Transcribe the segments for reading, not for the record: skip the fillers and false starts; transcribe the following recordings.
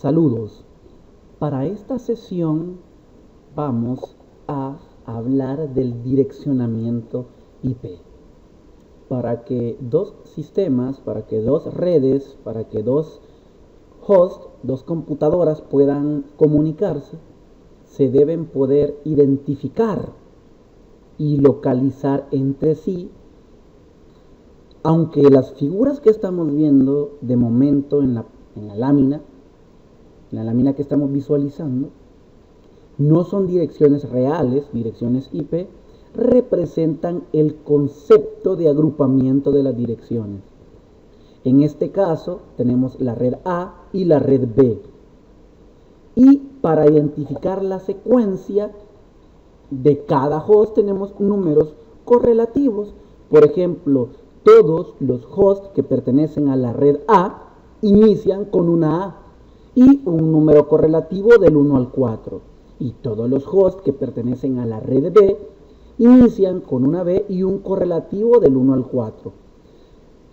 Saludos. Para esta sesión vamos a hablar del direccionamiento IP. Para que dos sistemas, para que dos redes, para que dos hosts, dos computadoras puedan comunicarse, se deben poder identificar y localizar entre sí, aunque las figuras que estamos viendo de momento en la lámina que estamos visualizando, no son direcciones reales, direcciones IP, representan el concepto de agrupamiento de las direcciones. En este caso tenemos la red A y la red B. Y para identificar la secuencia de cada host tenemos números correlativos. Por ejemplo, todos los hosts que pertenecen a la red A inician con una A y un número correlativo del 1 al 4. Y todos los hosts que pertenecen a la red B inician con una B y un correlativo del 1 al 4.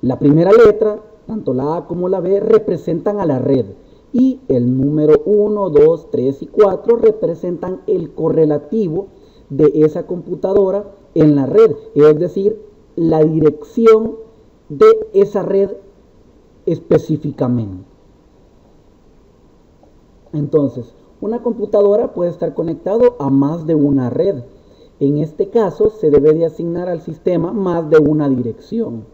La primera letra, tanto la A como la B, representan a la red. Y el número 1, 2, 3 y 4 representan el correlativo de esa computadora en la red. Es decir, la dirección de esa red específicamente. Entonces, una computadora puede estar conectado a más de una red. En este caso, se debe de asignar al sistema más de una dirección.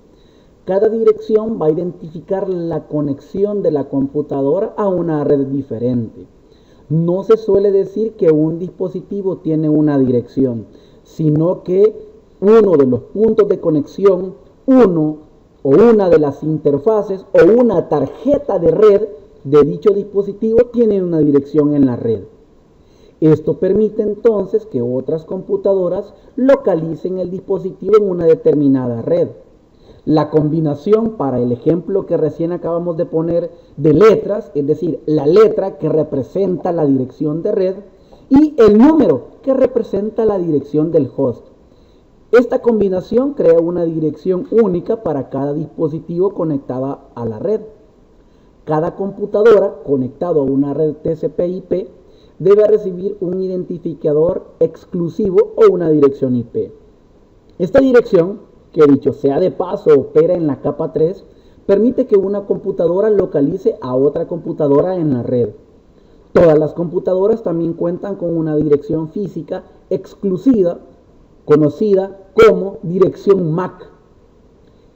Cada dirección va a identificar la conexión de la computadora a una red diferente. No se suele decir que un dispositivo tiene una dirección, sino que uno de los puntos de conexión, uno o una de las interfaces o una tarjeta de red de dicho dispositivo tiene una dirección en la red. Esto permite entonces que otras computadoras localicen el dispositivo en una determinada red. La combinación para el ejemplo que recién acabamos de poner de letras, es decir, la letra que representa la dirección de red y el número que representa la dirección del host. Esta combinación crea una dirección única para cada dispositivo conectado a la red. Cada computadora conectado a una red TCP/IP debe recibir un identificador exclusivo o una dirección IP. Esta dirección, que dicho sea de paso opera en la capa 3, permite que una computadora localice a otra computadora en la red. Todas las computadoras también cuentan con una dirección física exclusiva, conocida como dirección MAC.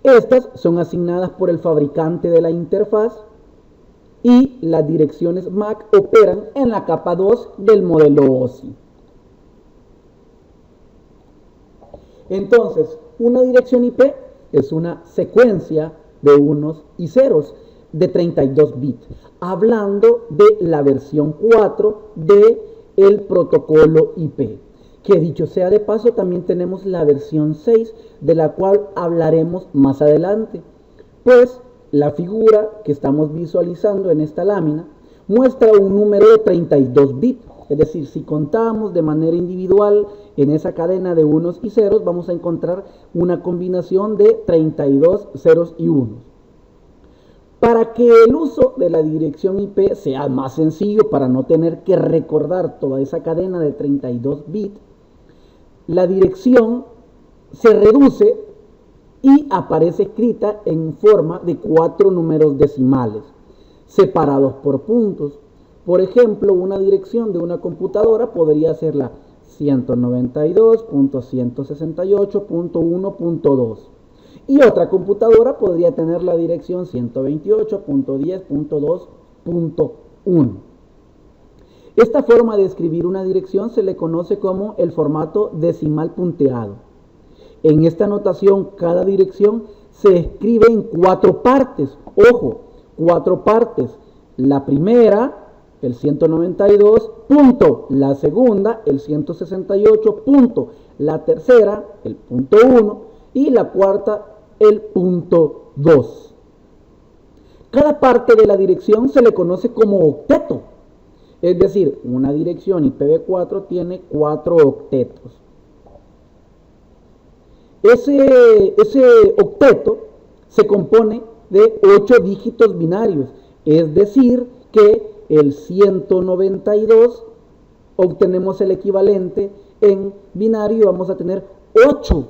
Estas son asignadas por el fabricante de la interfaz y las direcciones MAC operan en la capa 2 del modelo OSI. Entonces, una dirección IP es una secuencia de unos y ceros de 32 bits, hablando de la versión 4 del protocolo IP. Que dicho sea de paso, también tenemos la versión 6, de la cual hablaremos más adelante. Pues la figura que estamos visualizando en esta lámina muestra un número de 32 bits. Es decir, si contamos de manera individual en esa cadena de unos y ceros, vamos a encontrar una combinación de 32 ceros y unos. Para que el uso de la dirección IP sea más sencillo, para no tener que recordar toda esa cadena de 32 bits, la dirección se reduce y aparece escrita en forma de 4 números decimales, separados por puntos. Por ejemplo, una dirección de una computadora podría ser la 192.168.1.2 y otra computadora podría tener la dirección 128.10.2.1. Esta forma de escribir una dirección se le conoce como el formato decimal punteado. En esta notación, cada dirección se escribe en 4 partes. Ojo, 4 partes. La primera, el 192, punto. La segunda, el 168, punto. La tercera, el punto 1. Y la cuarta, el punto 2. Cada parte de la dirección se le conoce como octeto. Es decir, una dirección IPv4 tiene 4 octetos. Ese octeto se compone de 8 dígitos binarios, es decir, que el 192, obtenemos el equivalente en binario y vamos a tener 8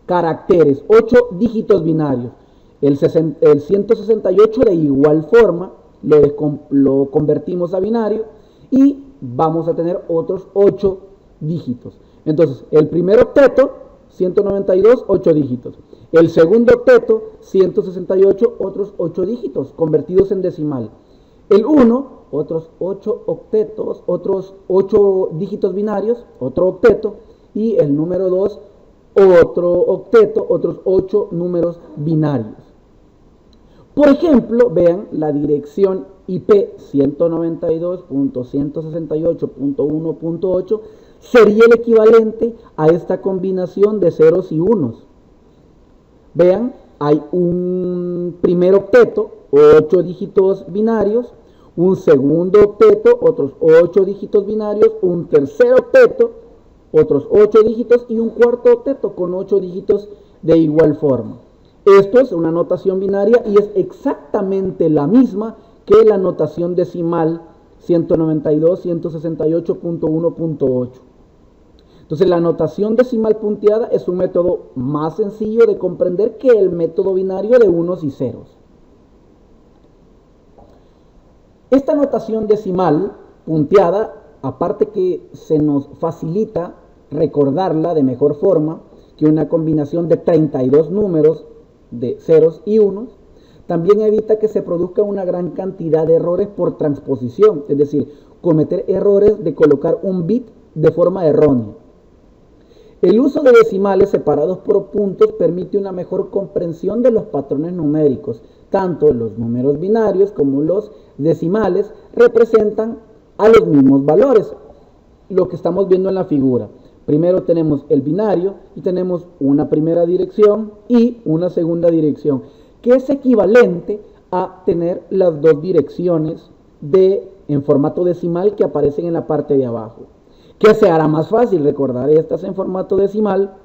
caracteres, 8 dígitos binarios. El 168 de igual forma lo convertimos a binario y vamos a tener otros 8 dígitos. Entonces, el primer octeto, 192, 8 dígitos. El segundo octeto, 168, otros 8 dígitos convertidos en decimal. El 1, otros 8 octetos, otros 8 dígitos binarios, otro octeto. Y el número 2, otro octeto, otros 8 números binarios. Por ejemplo, vean la dirección IP 192.168.1.8 sería el equivalente a esta combinación de ceros y unos. Vean, hay un primer octeto, 8 dígitos binarios, un segundo octeto, otros 8 dígitos binarios, un tercer octeto, otros 8 dígitos y un cuarto octeto con 8 dígitos de igual forma. Esto es una notación binaria y es exactamente la misma que la notación decimal 192.168.1.8. Entonces, la notación decimal punteada es un método más sencillo de comprender que el método binario de unos y ceros. Esta notación decimal punteada, aparte que se nos facilita recordarla de mejor forma que una combinación de 32 números de ceros y unos, también evita que se produzca una gran cantidad de errores por transposición, es decir, cometer errores de colocar un bit de forma errónea. El uso de decimales separados por puntos permite una mejor comprensión de los patrones numéricos. Tanto los números binarios como los decimales representan a los mismos valores, lo que estamos viendo en la figura. Primero tenemos el binario y tenemos una primera dirección y una segunda dirección, que es equivalente a tener las dos direcciones en formato decimal que aparecen en la parte de abajo. ¿Qué se hará más fácil? Recordar estas en formato decimal,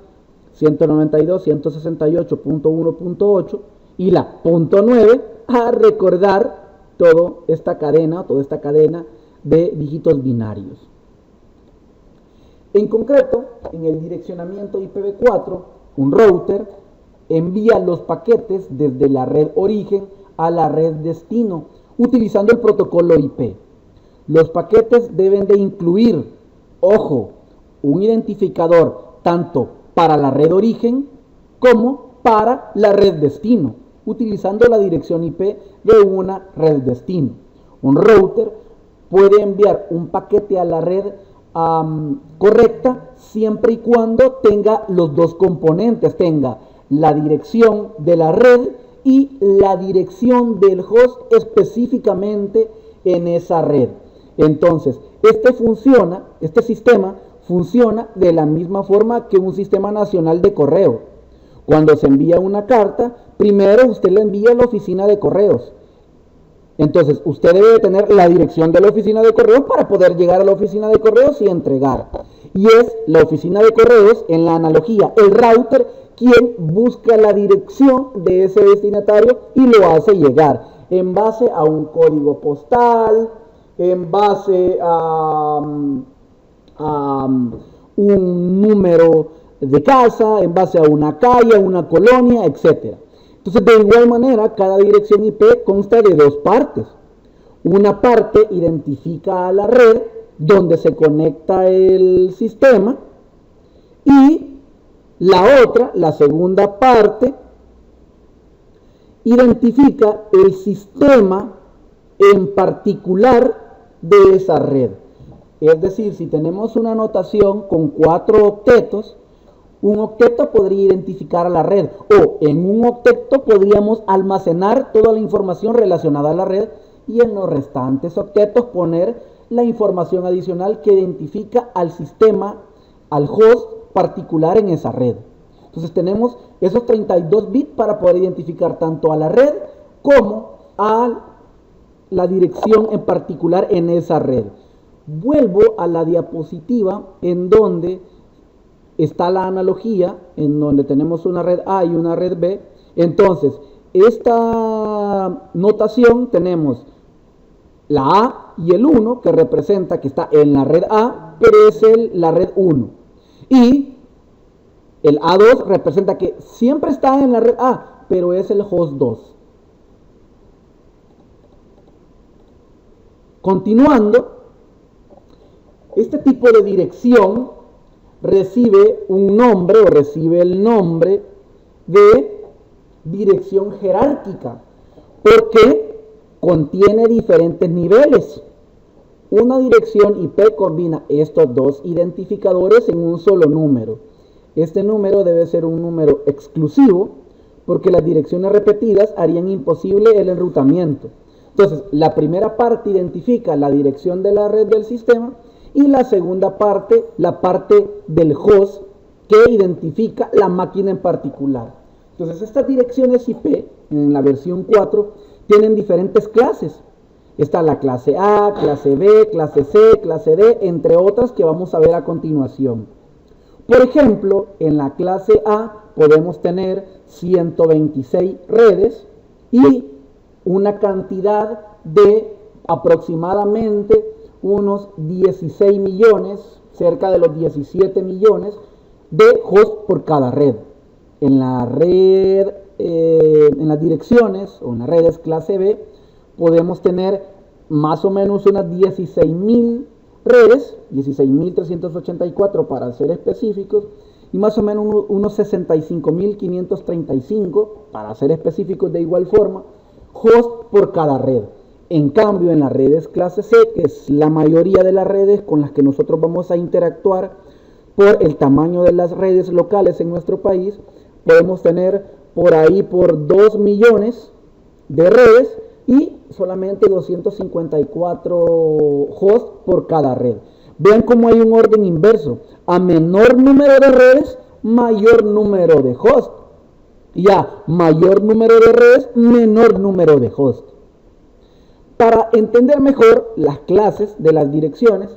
192, 168.1.8 y la punto 9, a recordar toda esta cadena de dígitos binarios. En concreto, en el direccionamiento IPv4, un router envía los paquetes desde la red origen a la red destino, utilizando el protocolo IP. Los paquetes deben de incluir, ojo, un identificador tanto para la red origen como para la red destino, utilizando la dirección IP de una red destino. Un router puede enviar un paquete a la red correcta siempre y cuando tenga los dos componentes, tenga la dirección de la red y la dirección del host específicamente en esa red. Entonces, este sistema funciona de la misma forma que un sistema nacional de correo. Cuando se envía una carta, primero usted la envía a la oficina de correos. Entonces, usted debe tener la dirección de la oficina de correos para poder llegar a la oficina de correos y entregar. Y es la oficina de correos, en la analogía, el router, quien busca la dirección de ese destinatario y lo hace llegar en base a un código postal, en base a un número de casa, en base a una calle, a una colonia, etc. Entonces, de igual manera, cada dirección IP consta de dos partes. Una parte identifica a la red donde se conecta el sistema y la otra, la segunda parte, identifica el sistema en particular de esa red. Es decir, si tenemos una notación con 4 octetos, un octeto podría identificar a la red, o en un octeto podríamos almacenar toda la información relacionada a la red y en los restantes octetos poner la información adicional que identifica al sistema, al host particular en esa red. Entonces tenemos esos 32 bits para poder identificar tanto a la red como a la dirección en particular en esa red. Vuelvo a la diapositiva en donde está la analogía, en donde tenemos una red A y una red B. Entonces, esta notación tenemos la A y el 1, que representa que está en la red A, pero es la red 1. Y el A2 representa que siempre está en la red A, pero es el host 2. Continuando, este tipo de dirección recibe un nombre o recibe el nombre de dirección jerárquica, porque contiene diferentes niveles. Una dirección IP combina estos dos identificadores en un solo número. Este número debe ser un número exclusivo, porque las direcciones repetidas harían imposible el enrutamiento. Entonces, la primera parte identifica la dirección de la red del sistema y la segunda parte, la parte del host, que identifica la máquina en particular. Entonces, estas direcciones IP, en la versión 4, tienen diferentes clases. Está la clase A, clase B, clase C, clase D, entre otras que vamos a ver a continuación. Por ejemplo, en la clase A podemos tener 126 redes y una cantidad de aproximadamente unos 16 millones, cerca de los 17 millones de hosts por cada red. En la red, en las direcciones o en las redes clase B, podemos tener más o menos unas 16.000 redes, 16.384 para ser específicos, y más o menos unos 65.535 para ser específicos de igual forma, host por cada red. En cambio, en las redes clase C, que es la mayoría de las redes con las que nosotros vamos a interactuar por el tamaño de las redes locales en nuestro país, podemos tener por ahí por 2 millones de redes y solamente 254 hosts por cada red. Vean cómo hay un orden inverso. A menor número de redes, mayor número de hosts. Y a mayor número de redes, menor número de hosts. Para entender mejor las clases de las direcciones,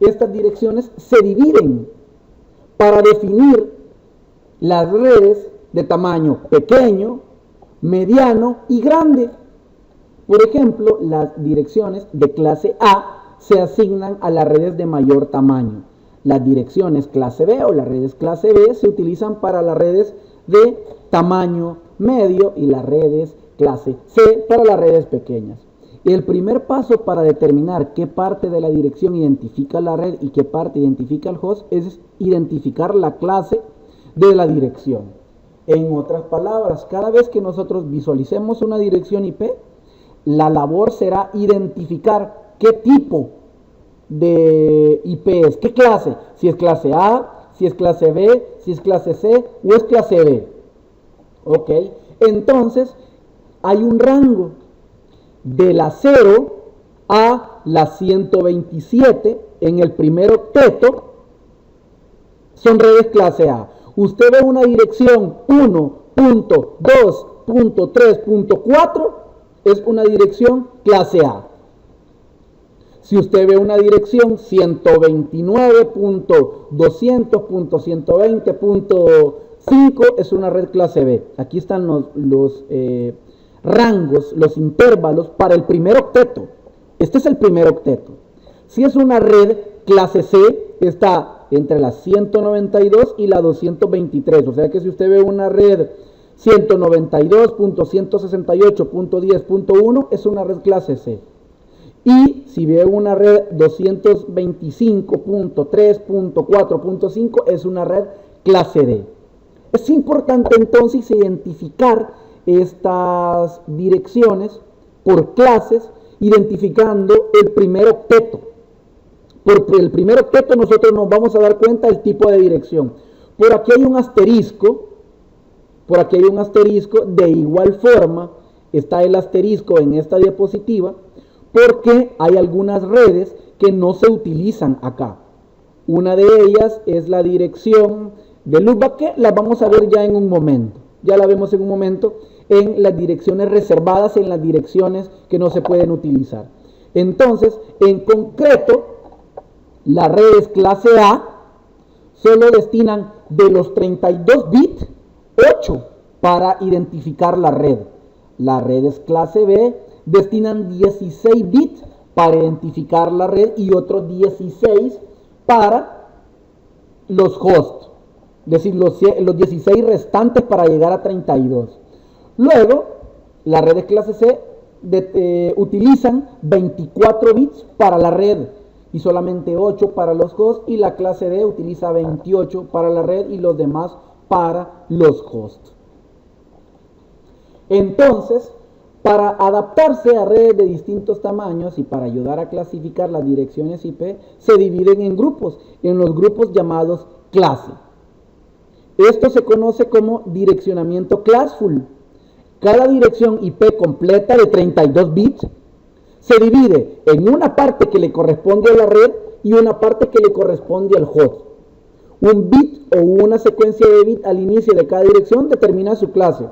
estas direcciones se dividen para definir las redes de tamaño pequeño, mediano y grande. Por ejemplo, las direcciones de clase A se asignan a las redes de mayor tamaño. Las direcciones clase B o las redes clase B se utilizan para las redes de tamaño medio y las redes clase C para las redes pequeñas. El primer paso para determinar qué parte de la dirección identifica la red y qué parte identifica el host es identificar la clase de la dirección. En otras palabras, cada vez que nosotros visualicemos una dirección IP, la labor será identificar qué tipo de IP es, qué clase, si es clase A, si es clase B, si es clase C o es clase D. Ok, entonces hay un rango de la 0 a la 127 en el primer octeto, son redes clase A. Usted ve una dirección 1.2.3.4, es una dirección clase A. Si usted ve una dirección 129.200.120.5, es una red clase B. Aquí están los rangos, los intervalos para el primer octeto. Este es el primer octeto. Si es una red clase C, está entre la 192 y la 223. O sea que si usted ve una red 192.168.10.1, es una red clase C. Y si ve una red 225.3.4.5, es una red clase D. Es importante entonces identificar estas direcciones por clases, identificando el primer octeto. Por el primer octeto nosotros nos vamos a dar cuenta del tipo de dirección. Por aquí hay un asterisco, de igual forma está el asterisco en esta diapositiva, porque hay algunas redes que no se utilizan acá. Una de ellas es la dirección de loopback, que la vamos a ver ya en un momento. Ya la vemos en un momento en las direcciones reservadas, en las direcciones que no se pueden utilizar. Entonces, en concreto, las redes clase A solo destinan de los 32 bits, 8 para identificar la red. Las redes clase B destinan 16 bits para identificar la red y otros 16 para los hosts, es decir, los 16 restantes para llegar a 32. Luego, las redes clase C utilizan 24 bits para la red y solamente 8 para los hosts, y la clase D utiliza 28 para la red y los demás para los hosts. Entonces, para adaptarse a redes de distintos tamaños y para ayudar a clasificar las direcciones IP, se dividen en grupos, en los grupos llamados clase. Esto se conoce como direccionamiento classful. Cada dirección IP completa de 32 bits se divide en una parte que le corresponde a la red y una parte que le corresponde al host. Un bit o una secuencia de bits al inicio de cada dirección determina su clase.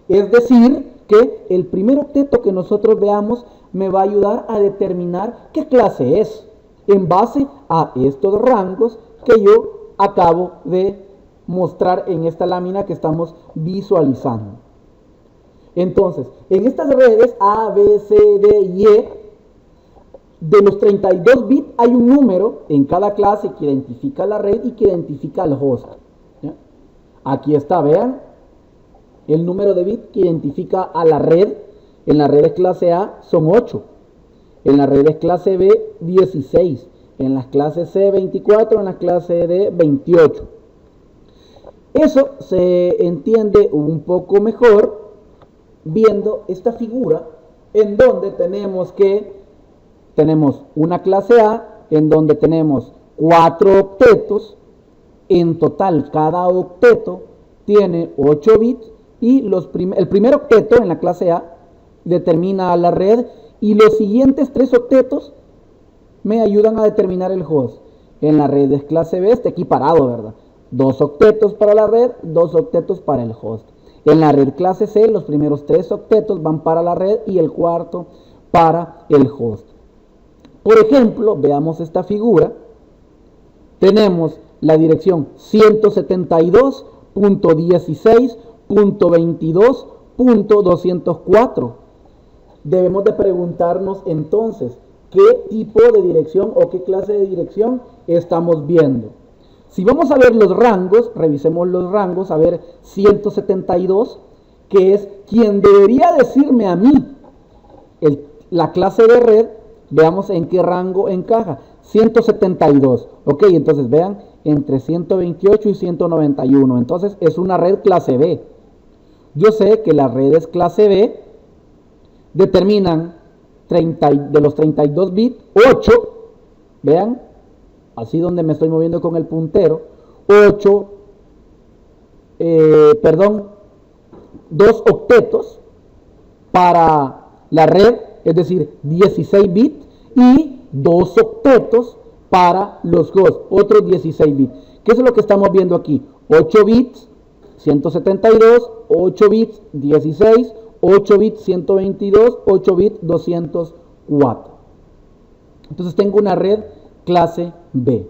Es decir, que el primer octeto que nosotros veamos me va a ayudar a determinar qué clase es, en base a estos rangos que yo acabo de mostrar en esta lámina que estamos visualizando. Entonces, en estas redes A, B, C, D y E, de los 32 bits hay un número en cada clase que identifica la red y que identifica al host. ¿Ya? Aquí está, vean, el número de bits que identifica a la red. En las redes clase A son 8, en las redes clase B 16, en las clases C 24, en las clases D 28. Eso se entiende un poco mejor viendo esta figura en donde tenemos una clase A en donde tenemos 4 octetos. En total, cada octeto tiene 8 bits y el primer octeto en la clase A determina a la red y los siguientes 3 octetos me ayudan a determinar el host. En la red de clase B está equiparado, ¿verdad? 2 octetos para la red, 2 octetos para el host. En la red clase C los primeros 3 octetos van para la red y el cuarto para el host. Por ejemplo, veamos esta figura. Tenemos la dirección 172.16.22.204. Debemos de preguntarnos entonces qué tipo de dirección o qué clase de dirección estamos viendo. Si vamos a ver los rangos, revisemos los rangos, a ver 172, que es quien debería decirme a mí la clase de red. Veamos en qué rango encaja. 172. Ok, entonces vean, entre 128 y 191. Entonces es una red clase B. Yo sé que las redes clase B determinan de los 32 bits, 8. Vean, así donde me estoy moviendo con el puntero. 2 octetos para la red, es decir, 16 bits, y 2 octetos para los hosts, otros 16 bits. ¿Qué es lo que estamos viendo aquí? 8 bits, 172, 8 bits, 16, 8 bits, 122, 8 bits, 204. Entonces tengo una red clase B.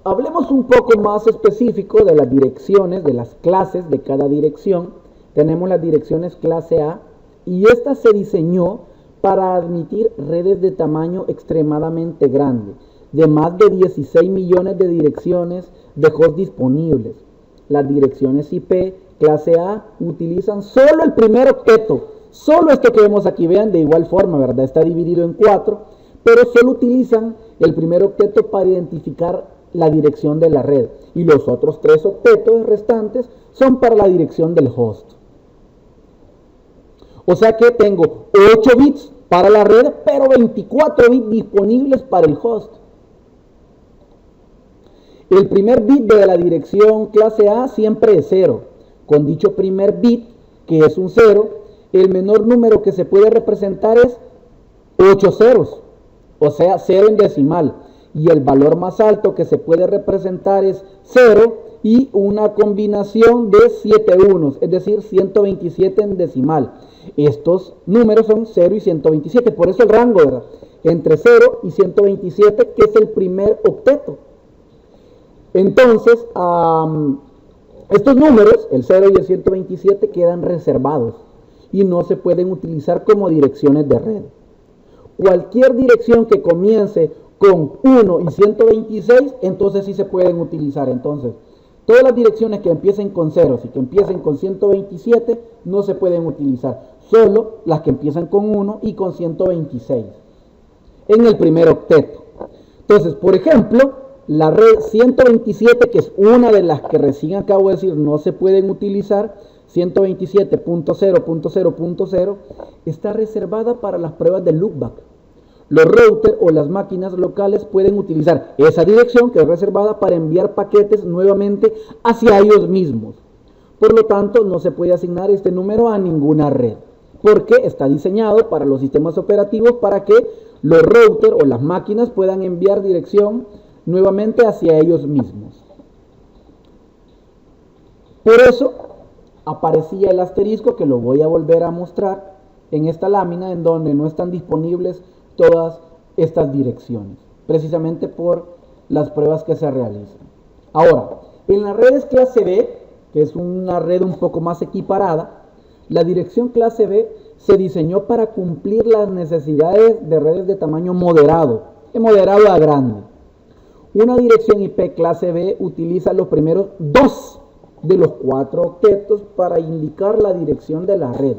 Hablemos un poco más específico de las direcciones, de las clases de cada dirección. Tenemos las direcciones clase A y esta se diseñó para admitir redes de tamaño extremadamente grande, de más de 16 millones de direcciones de host disponibles. Las direcciones IP clase A utilizan solo el primer octeto, solo esto que vemos aquí, vean, de igual forma, ¿verdad? Está dividido en 4, pero solo utilizan el primer octeto para identificar la dirección de la red y los otros 3 octetos restantes son para la dirección del host. O sea que tengo 8 bits para la red, pero 24 bits disponibles para el host. El primer bit de la dirección clase A siempre es 0. Con dicho primer bit, que es un 0, el menor número que se puede representar es 8 ceros, o sea, 0 en decimal. Y el valor más alto que se puede representar es 0 y una combinación de 7 unos, es decir, 127 en decimal. Estos números son 0 y 127, por eso el rango, ¿verdad? Entre 0 y 127, que es el primer octeto. Entonces, estos números, el 0 y el 127, quedan reservados y no se pueden utilizar como direcciones de red. Cualquier dirección que comience con 1 y 126, entonces sí se pueden utilizar. Entonces, todas las direcciones que empiecen con ceros y que empiecen con 127 no se pueden utilizar. Solo las que empiezan con 1 y con 126 en el primer octeto. Entonces, por ejemplo, la red 127, que es una de las que recién acabo de decir no se pueden utilizar, 127.0.0.0, está reservada para las pruebas de loopback. Los routers o las máquinas locales pueden utilizar esa dirección que es reservada para enviar paquetes nuevamente hacia ellos mismos. Por lo tanto, no se puede asignar este número a ninguna red, porque está diseñado para los sistemas operativos para que los routers o las máquinas puedan enviar dirección nuevamente hacia ellos mismos. Por eso aparecía el asterisco, que lo voy a volver a mostrar en esta lámina, en donde no están disponibles todas estas direcciones, precisamente por las pruebas que se realizan. Ahora, en las redes clase B, que es una red un poco más equiparada, la dirección clase B se diseñó para cumplir las necesidades de redes de tamaño moderado, de moderado a grande. Una dirección IP clase B utiliza los primeros 2 de los 4 octetos para indicar la dirección de la red,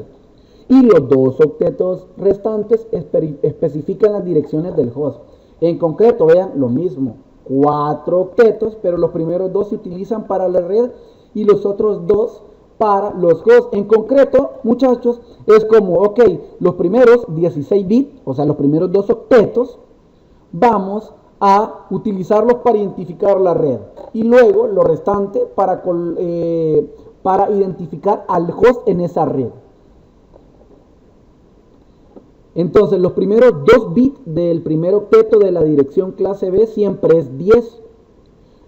y los 2 octetos restantes especifican las direcciones del host. En concreto, vean lo mismo, 4 octetos, pero los primeros 2 se utilizan para la red y los otros 2 para los hosts. En concreto, muchachos, es como, ok, los primeros 16 bits, o sea, los primeros 2 octetos, vamos a utilizarlos para identificar la red, y luego lo restante para identificar al host en esa red. Entonces, los primeros 2 bits del primer octeto de la dirección clase B siempre es 10.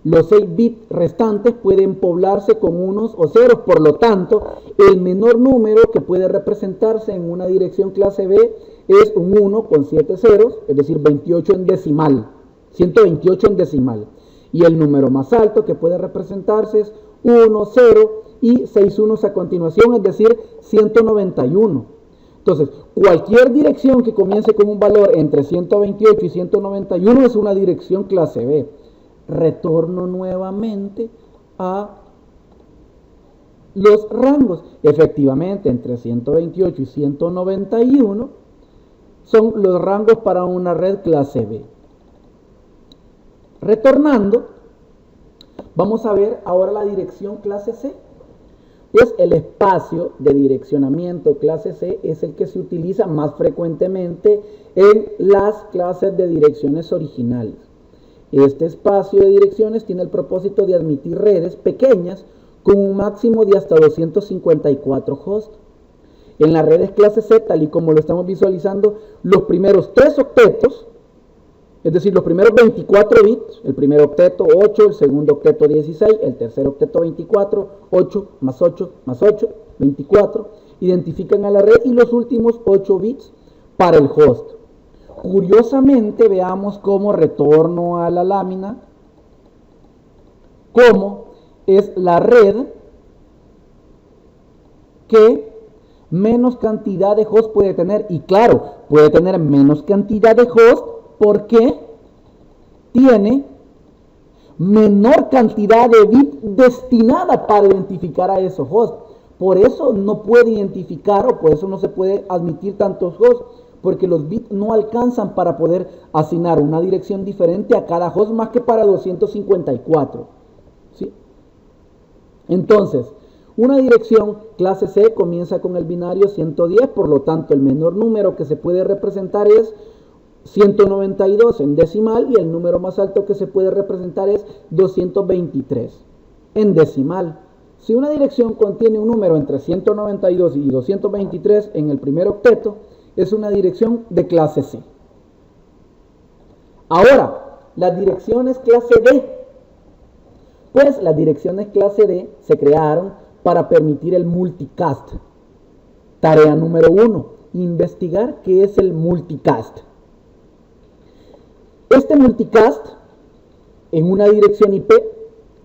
Los 6 bits restantes pueden poblarse con unos o ceros. Por lo tanto, el menor número que puede representarse en una dirección clase B es un 1 con 7 ceros, es decir, 28 en decimal, 128 en decimal. Y el número más alto que puede representarse es 1, 0 y 6 unos a continuación, es decir, 191. Entonces, cualquier dirección que comience con un valor entre 128 y 191 es una dirección clase B. Retorno nuevamente a los rangos. Efectivamente, entre 128 y 191 son los rangos para una red clase B. Retornando, vamos a ver ahora la dirección clase C. Pues el espacio de direccionamiento clase C es el que se utiliza más frecuentemente en las clases de direcciones originales. Este espacio de direcciones tiene el propósito de admitir redes pequeñas con un máximo de hasta 254 hosts. En las redes clase C, tal y como lo estamos visualizando, los primeros 3 octetos, es decir, los primeros 24 bits, el primer octeto 8, el segundo octeto 16, el tercer octeto 24, 8 más 8 más 8, 24, identifican a la red, y los últimos 8 bits para el host. Curiosamente, veamos cómo retorno a la lámina, cómo es la red que menos cantidad de hosts puede tener. Y claro, puede tener menos cantidad de hosts porque tiene menor cantidad de bits destinada para identificar a esos hosts. Por eso no puede identificar, o por eso no se puede admitir tantos hosts, porque los bits no alcanzan para poder asignar una dirección diferente a cada host más que para 254. ¿Sí? Entonces, una dirección clase C comienza con el binario 110, por lo tanto el menor número que se puede representar es 192 en decimal, y el número más alto que se puede representar es 223 en decimal. Si una dirección contiene un número entre 192 y 223 en el primer octeto, es una dirección de clase C. Ahora, las direcciones clase D. Pues las direcciones clase D se crearon para permitir el multicast. Tarea número 1, investigar qué es el multicast. Este multicast en una dirección IP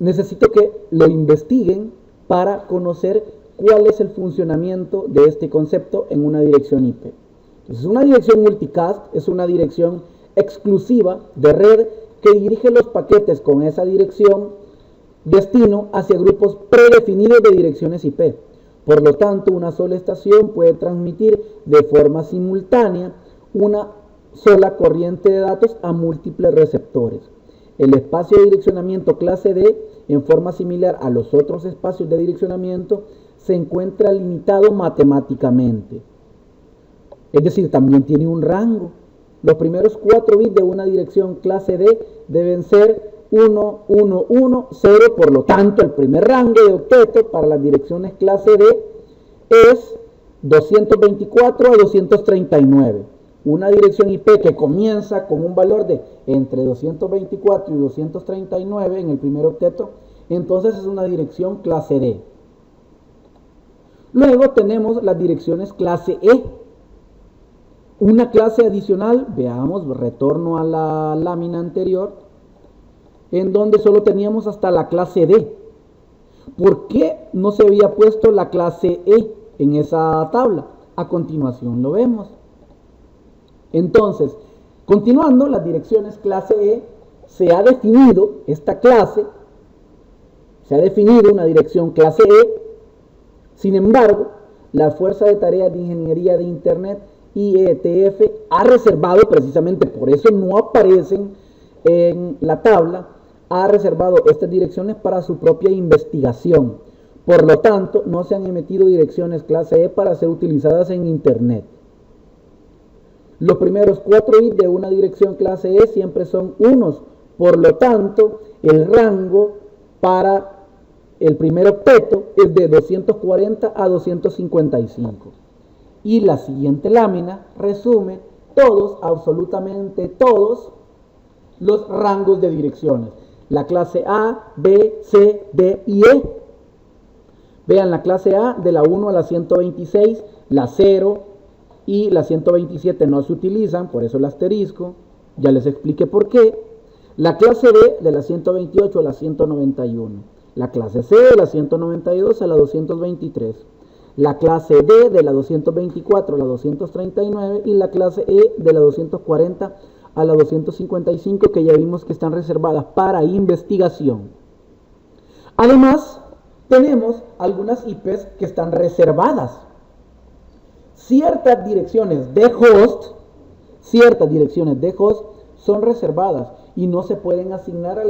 necesito que lo investiguen para conocer cuál es el funcionamiento de este concepto en una dirección IP. Entonces, una dirección multicast es una dirección exclusiva de red que dirige los paquetes con esa dirección destino hacia grupos predefinidos de direcciones IP. Por lo tanto, una sola estación puede transmitir de forma simultánea una sola corriente de datos a múltiples receptores. El espacio de direccionamiento clase D, en forma similar a los otros espacios de direccionamiento, se encuentra limitado matemáticamente. Es decir, también tiene un rango. Los primeros 4 bits de una dirección clase D deben ser 1, 1, 1, 0. Por lo tanto, el primer rango de octeto para las direcciones clase D es 224 a 239. Una dirección IP que comienza con un valor de entre 224 y 239 en el primer octeto, entonces es una dirección clase D. Luego tenemos las direcciones clase E. Una clase adicional, veamos, retorno a la lámina anterior, en donde solo teníamos hasta la clase D. ¿Por qué no se había puesto la clase E en esa tabla? A continuación lo vemos. Entonces, continuando, las direcciones clase E, se ha definido esta clase, se ha definido una dirección clase E. Sin embargo, la Fuerza de Tareas de Ingeniería de Internet, IETF, ha reservado, precisamente por eso no aparecen en la tabla, ha reservado estas direcciones para su propia investigación. Por lo tanto, no se han emitido direcciones clase E para ser utilizadas en Internet. Los primeros 4 bits de una dirección clase E siempre son unos. Por lo tanto, el rango para el primer octeto es de 240 a 255. Y la siguiente lámina resume todos, absolutamente todos, los rangos de direcciones. La clase A, B, C, D y E. Vean, la clase A de la 1 a la 126, la 0 y la 127 no se utilizan, por eso el asterisco, ya les expliqué por qué. La clase D de la 128 a la 191. La clase C de la 192 a la 223. La clase D de la 224 a la 239 y la clase E de la 240 a la 255, que ya vimos que están reservadas para investigación. Además, tenemos algunas IPs que están reservadas. Ciertas direcciones de host son reservadas y no se pueden asignar a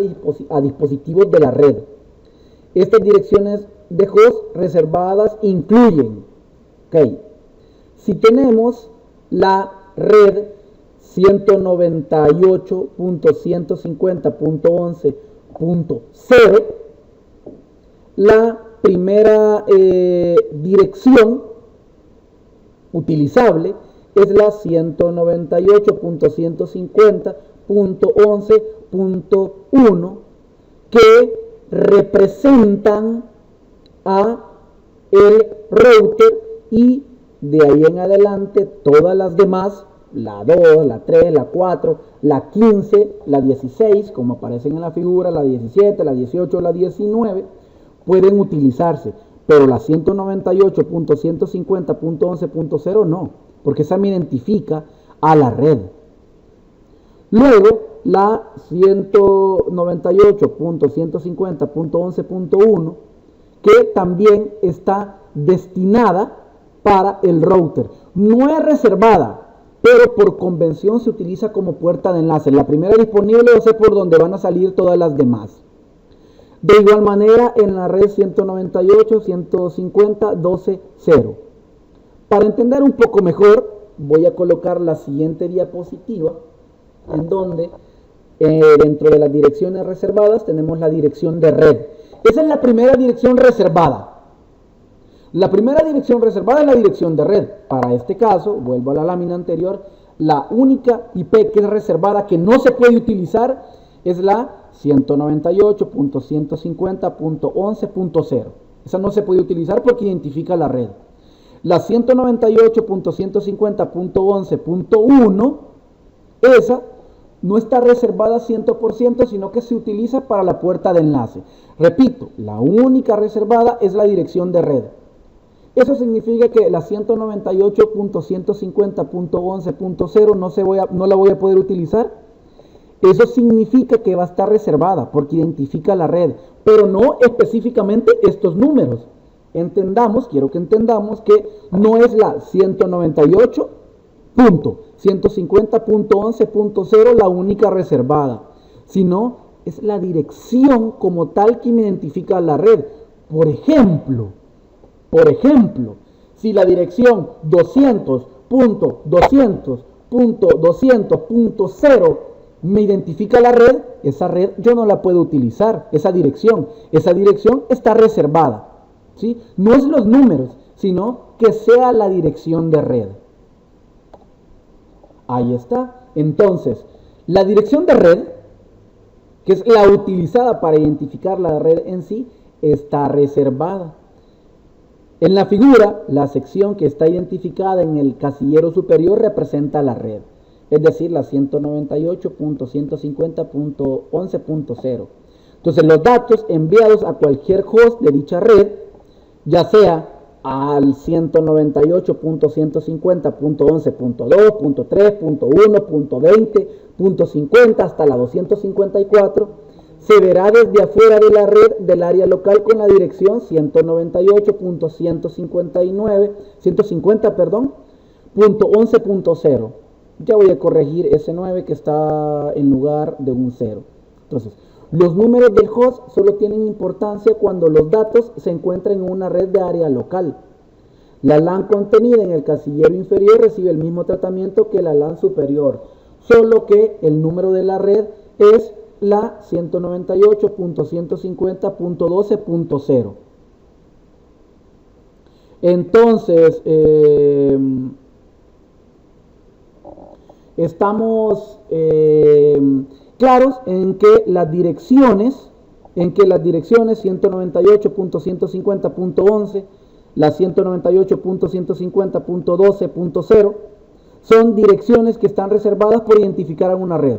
dispositivos de la red. Estas direcciones de host reservadas incluyen, si tenemos la red 198.150.11.0, la primera dirección utilizable es la 198.150.11.1, que representan a el router, y de ahí en adelante todas las demás, la 2, la 3, la 4, la 15, la 16, como aparecen en la figura, la 17, la 18, la 19, pueden utilizarse, pero la 198.150.11.0 no, porque esa me identifica a la red. Luego, la 198.150.11.1, que también está destinada para el router. No es reservada, pero por convención se utiliza como puerta de enlace. La primera disponible va a ser por donde van a salir todas las demás. De igual manera, en la red 198.150.12.0. Para entender un poco mejor, voy a colocar la siguiente diapositiva, en donde dentro de las direcciones reservadas tenemos la dirección de red. Esa es la primera dirección reservada. La primera dirección reservada es la dirección de red. Para este caso, vuelvo a la lámina anterior, la única IP que es reservada, que no se puede utilizar, es la 198.150.11.0. Esa no se puede utilizar porque identifica la red. La 198.150.11.1, esa no está reservada 100%, sino que se utiliza para la puerta de enlace. Repito, la única reservada es la dirección de red. Eso significa que la 198.150.11.0 no la voy a poder utilizar. Eso significa que va a estar reservada porque identifica la red, pero no específicamente estos números. Quiero que entendamos que no es la 198.150.11.0 la única reservada, sino es la dirección como tal que me identifica la red. Por ejemplo, si la dirección 200.200.200.0 me identifica la red, esa red yo no la puedo utilizar, esa dirección está reservada, ¿sí? No es los números, sino que sea la dirección de red. Ahí está. Entonces, la dirección de red, que es la utilizada para identificar la red en sí, está reservada. En la figura, la sección que está identificada en el casillero superior representa la red, es decir, la 198.150.11.0. Entonces, los datos enviados a cualquier host de dicha red, ya sea al 198.150.11.2, .3, .1, .20, .50 hasta la 254, se verá desde afuera de la red del área local con la dirección 198.150.11.0. Ya voy a corregir ese 9 que está en lugar de un 0. Entonces, los números del host solo tienen importancia cuando los datos se encuentran en una red de área local. La LAN contenida en el casillero inferior recibe el mismo tratamiento que la LAN superior, solo que el número de la red es la 198.150.12.0. Entonces, estamos claros en que las direcciones 198.150.11, la 198.150.12.0 son direcciones que están reservadas por identificar a una red,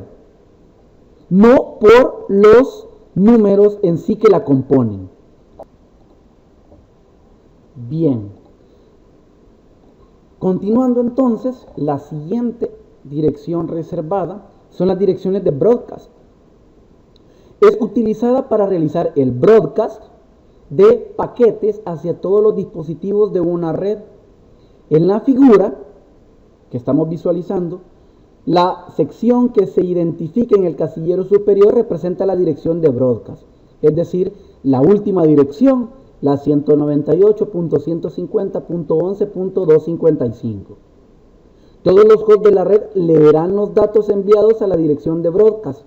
no por los números en sí que la componen. Bien. Continuando entonces, la siguiente dirección reservada son las direcciones de broadcast. Es utilizada para realizar el broadcast de paquetes hacia todos los dispositivos de una red. En la figura que estamos visualizando, la sección que se identifica en el casillero superior representa la dirección de broadcast, es decir, la última dirección, la 198.150.11.255. Todos los hosts de la red leerán los datos enviados a la dirección de broadcast,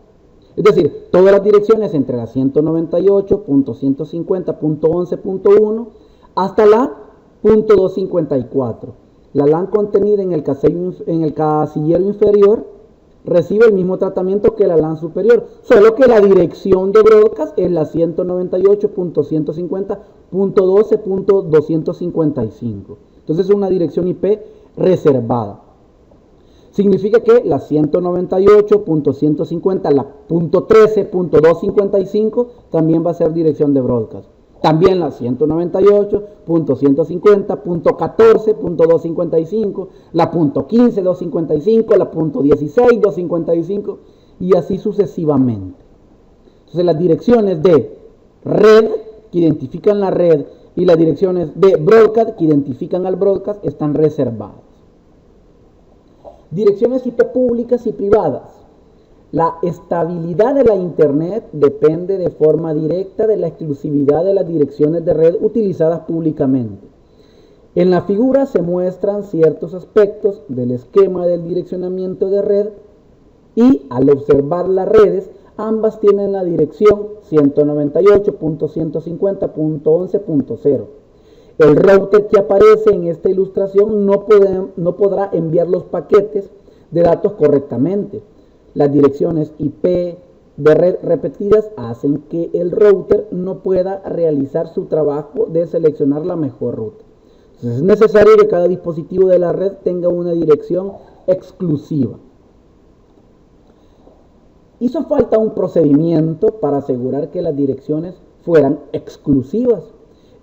es decir, todas las direcciones entre la 198.150.11.1 hasta la .254. La LAN contenida en el casillero inferior recibe el mismo tratamiento que la LAN superior, solo que la dirección de broadcast es la 198.150.12.255. Entonces es una dirección IP reservada. Significa que la 198.150, la .13.255 también va a ser dirección de broadcast. También la 198.150.14.255, la .15.255, la .16.255 y así sucesivamente. Entonces las direcciones de red que identifican la red y las direcciones de broadcast que identifican al broadcast están reservadas. Direcciones IP públicas y privadas. La estabilidad de la Internet depende de forma directa de la exclusividad de las direcciones de red utilizadas públicamente. En la figura se muestran ciertos aspectos del esquema del direccionamiento de red y al observar las redes, ambas tienen la dirección 198.150.11.0. El router que aparece en esta ilustración no podrá enviar los paquetes de datos correctamente. Las direcciones IP de red repetidas hacen que el router no pueda realizar su trabajo de seleccionar la mejor ruta. Entonces es necesario que cada dispositivo de la red tenga una dirección exclusiva. Hizo falta un procedimiento para asegurar que las direcciones fueran exclusivas.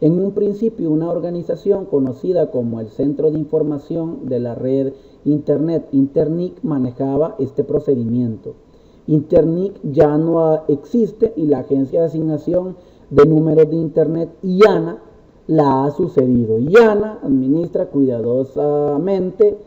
En un principio, una organización conocida como el Centro de Información de la Red Internet, Internic, manejaba este procedimiento. Internic ya no existe y la Agencia de Asignación de Números de Internet, IANA, la ha sucedido. IANA administra cuidadosamente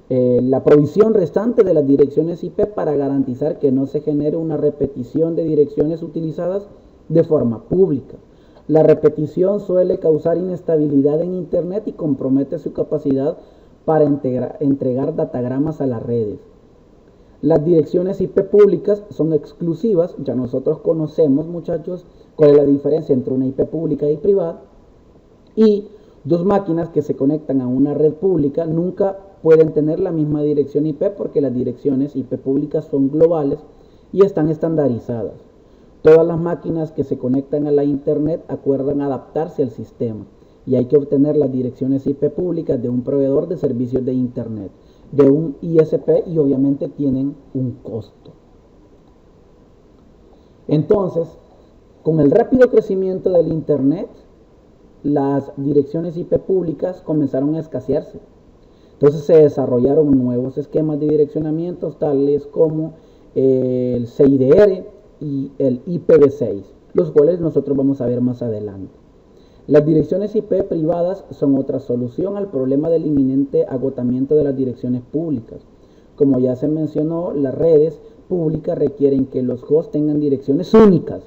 la provisión restante de las direcciones IP para garantizar que no se genere una repetición de direcciones utilizadas de forma pública. La repetición suele causar inestabilidad en Internet y compromete su capacidad para entregar datagramas a las redes. Las direcciones IP públicas son exclusivas. Ya nosotros conocemos, muchachos, cuál es la diferencia entre una IP pública y privada. Y dos máquinas que se conectan a una red pública nunca pueden tener la misma dirección IP porque las direcciones IP públicas son globales y están estandarizadas. Todas las máquinas que se conectan a la Internet acuerdan adaptarse al sistema y hay que obtener las direcciones IP públicas de un proveedor de servicios de Internet, de un ISP, y obviamente tienen un costo. Entonces, con el rápido crecimiento del Internet, las direcciones IP públicas comenzaron a escasearse. Entonces se desarrollaron nuevos esquemas de direccionamientos tales como el CIDR y el IPv6, los cuales nosotros vamos a ver más adelante. Las direcciones IP privadas son otra solución al problema del inminente agotamiento de las direcciones públicas. Como ya se mencionó, las redes públicas requieren que los hosts tengan direcciones únicas.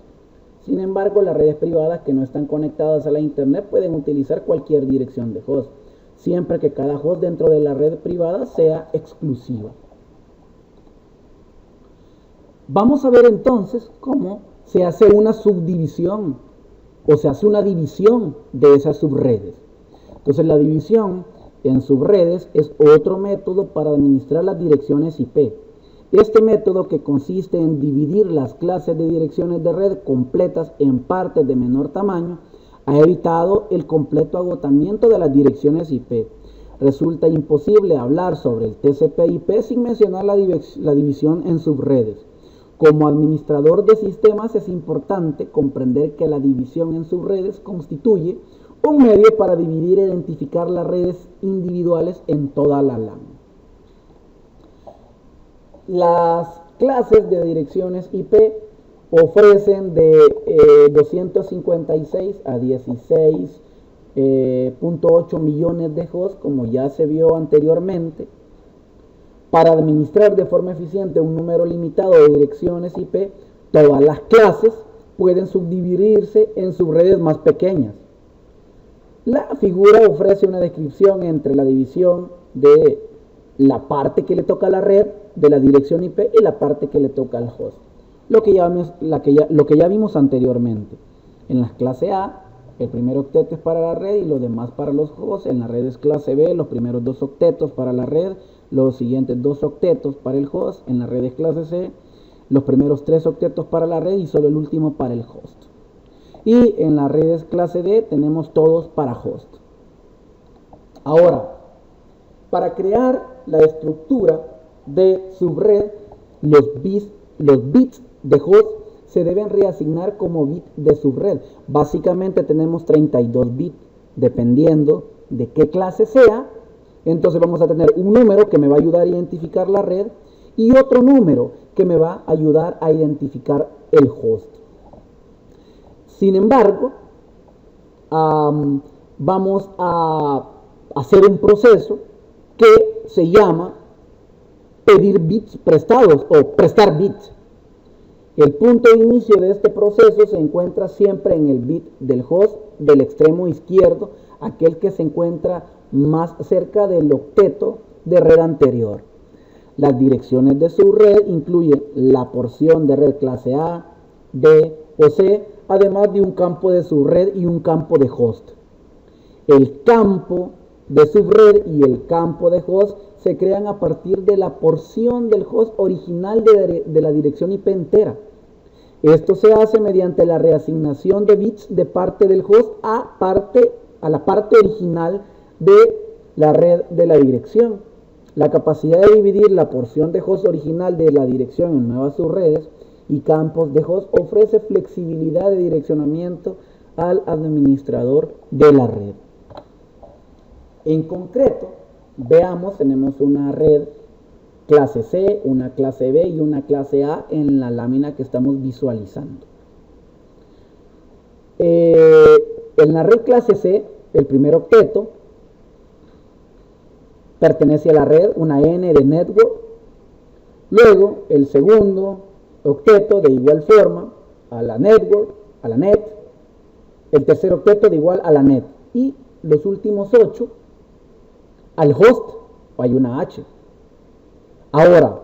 Sin embargo, las redes privadas que no están conectadas a la Internet pueden utilizar cualquier dirección de host, siempre que cada host dentro de la red privada sea exclusiva. Vamos a ver entonces cómo se hace una subdivisión o se hace una división de esas subredes. Entonces la división en subredes es otro método para administrar las direcciones IP. Este método, que consiste en dividir las clases de direcciones de red completas en partes de menor tamaño, ha evitado el completo agotamiento de las direcciones IP. Resulta imposible hablar sobre el TCP/IP sin mencionar la división en subredes. Como administrador de sistemas es importante comprender que la división en subredes constituye un medio para dividir e identificar las redes individuales en toda la LAN. Las clases de direcciones IP ofrecen de 256 a 16.8 millones de hosts, como ya se vio anteriormente. Para administrar de forma eficiente un número limitado de direcciones IP, todas las clases pueden subdividirse en subredes más pequeñas. La figura ofrece una descripción entre la división de la parte que le toca a la red de la dirección IP y la parte que le toca al host. Lo que ya vimos anteriormente. En las clase A, el primer octeto es para la red y los demás para los hosts. En la red es clase B, los primeros 2 octetos para la red, los siguientes 2 octetos para el host. En la red es clase C, los primeros 3 octetos para la red y solo el último para el host. Y en la red es clase D tenemos todos para host. Ahora, para crear la estructura de subred, los bits de host se deben reasignar como bit de subred. Básicamente tenemos 32 bits, dependiendo de qué clase sea. Entonces vamos a tener un número que me va a ayudar a identificar la red y otro número que me va a ayudar a identificar el host. Sin embargo, vamos a hacer un proceso que se llama pedir bits prestados o prestar bits. El punto de inicio de este proceso se encuentra siempre en el bit del host del extremo izquierdo, aquel que se encuentra más cerca del octeto de red anterior. Las direcciones de subred incluyen la porción de red clase A, B o C, además de un campo de subred y un campo de host. El campo de subred y el campo de host se crean a partir de la porción del host original de la dirección IP entera. Esto se hace mediante la reasignación de bits de parte del host a la parte original de la red de la dirección. La capacidad de dividir la porción de host original de la dirección en nuevas subredes y campos de host ofrece flexibilidad de direccionamiento al administrador de la red. En concreto, veamos, tenemos una red clase C, una clase B y una clase A en la lámina que estamos visualizando. En la red clase C, el primer octeto pertenece a la red, una N de network. Luego, el segundo octeto de igual forma a la network, a la net. El tercer octeto de igual a la net. Y los últimos 8 al host, hay una H. Ahora,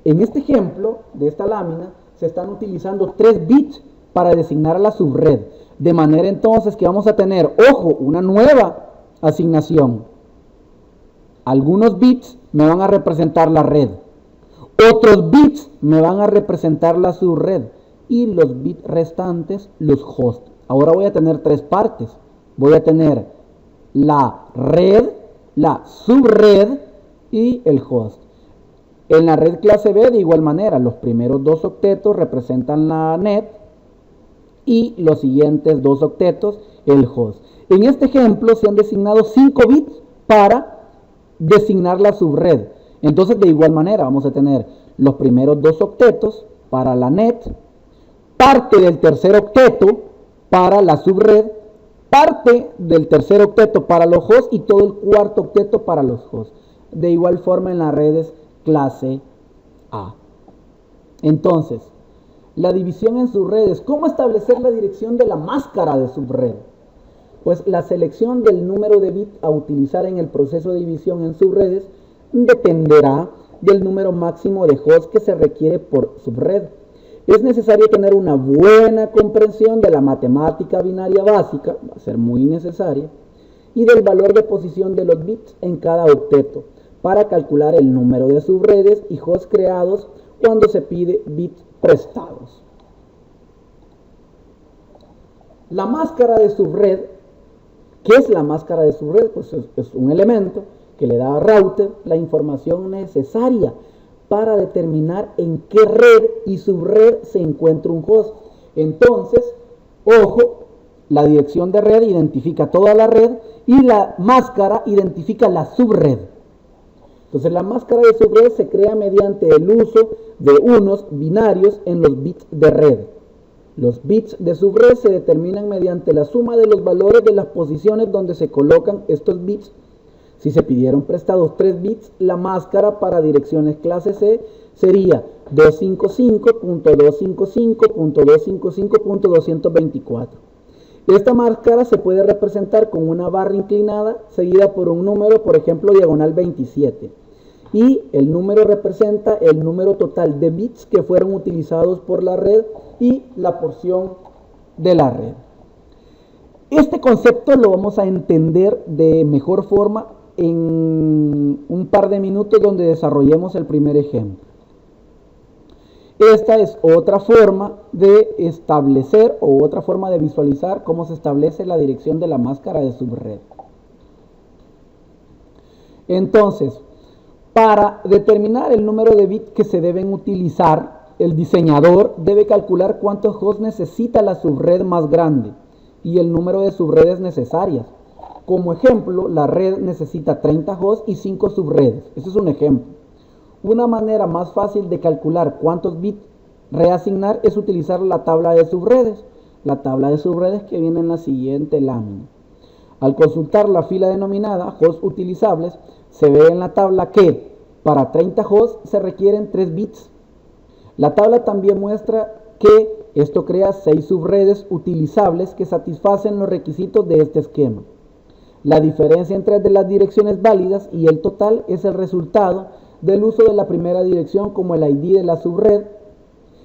en este ejemplo de esta lámina se están utilizando 3 bits para designar a la subred. De manera entonces que vamos a tener, ojo, una nueva asignación. Algunos bits me van a representar la red. Otros bits me van a representar la subred. Y los bits restantes, los hosts. Ahora voy a tener 3 partes. Voy a tener la red, la subred y el host. En la red clase B, de igual manera, los primeros 2 octetos representan la net y los siguientes 2 octetos el host. En este ejemplo se han designado 5 bits para designar la subred. Entonces, de igual manera, vamos a tener los primeros 2 octetos para la net, parte del tercer octeto para la subred, parte del tercer octeto para los hosts y todo el cuarto octeto para los hosts. De igual forma en las redes clase A. Entonces, la división en subredes. ¿Cómo establecer la dirección de la máscara de subred? Pues la selección del número de bits a utilizar en el proceso de división en subredes dependerá del número máximo de hosts que se requiere por subred. Es necesario tener una buena comprensión de la matemática binaria básica, va a ser muy necesaria, y del valor de posición de los bits en cada octeto para calcular el número de subredes y hosts creados cuando se pide bits prestados. La máscara de subred. ¿Qué es la máscara de subred? Pues es un elemento que le da a router la información necesaria para determinar en qué red y subred se encuentra un host. Entonces, ojo, la dirección de red identifica toda la red y la máscara identifica la subred. Entonces, la máscara de subred se crea mediante el uso de unos binarios en los bits de red. Los bits de subred se determinan mediante la suma de los valores de las posiciones donde se colocan estos bits. Si se pidieron prestados 3 bits, la máscara para direcciones clase C sería 255.255.255.224. Esta máscara se puede representar con una barra inclinada seguida por un número, por ejemplo, diagonal 27. Y el número representa el número total de bits que fueron utilizados por la red y la porción de la red. Este concepto lo vamos a entender de mejor forma en un par de minutos donde desarrollemos el primer ejemplo. Esta es otra forma de establecer o otra forma de visualizar cómo se establece la dirección de la máscara de subred. Entonces, para determinar el número de bits que se deben utilizar, el diseñador debe calcular cuántos hosts necesita la subred más grande y el número de subredes necesarias. Como ejemplo, la red necesita 30 hosts y 5 subredes. Ese es un ejemplo. Una manera más fácil de calcular cuántos bits reasignar es utilizar la tabla de subredes. La tabla de subredes que viene en la siguiente lámina. Al consultar la fila denominada hosts utilizables, se ve en la tabla que para 30 hosts se requieren 3 bits. La tabla también muestra que esto crea 6 subredes utilizables que satisfacen los requisitos de este esquema. La diferencia entre las direcciones válidas y el total es el resultado del uso de la primera dirección como el ID de la subred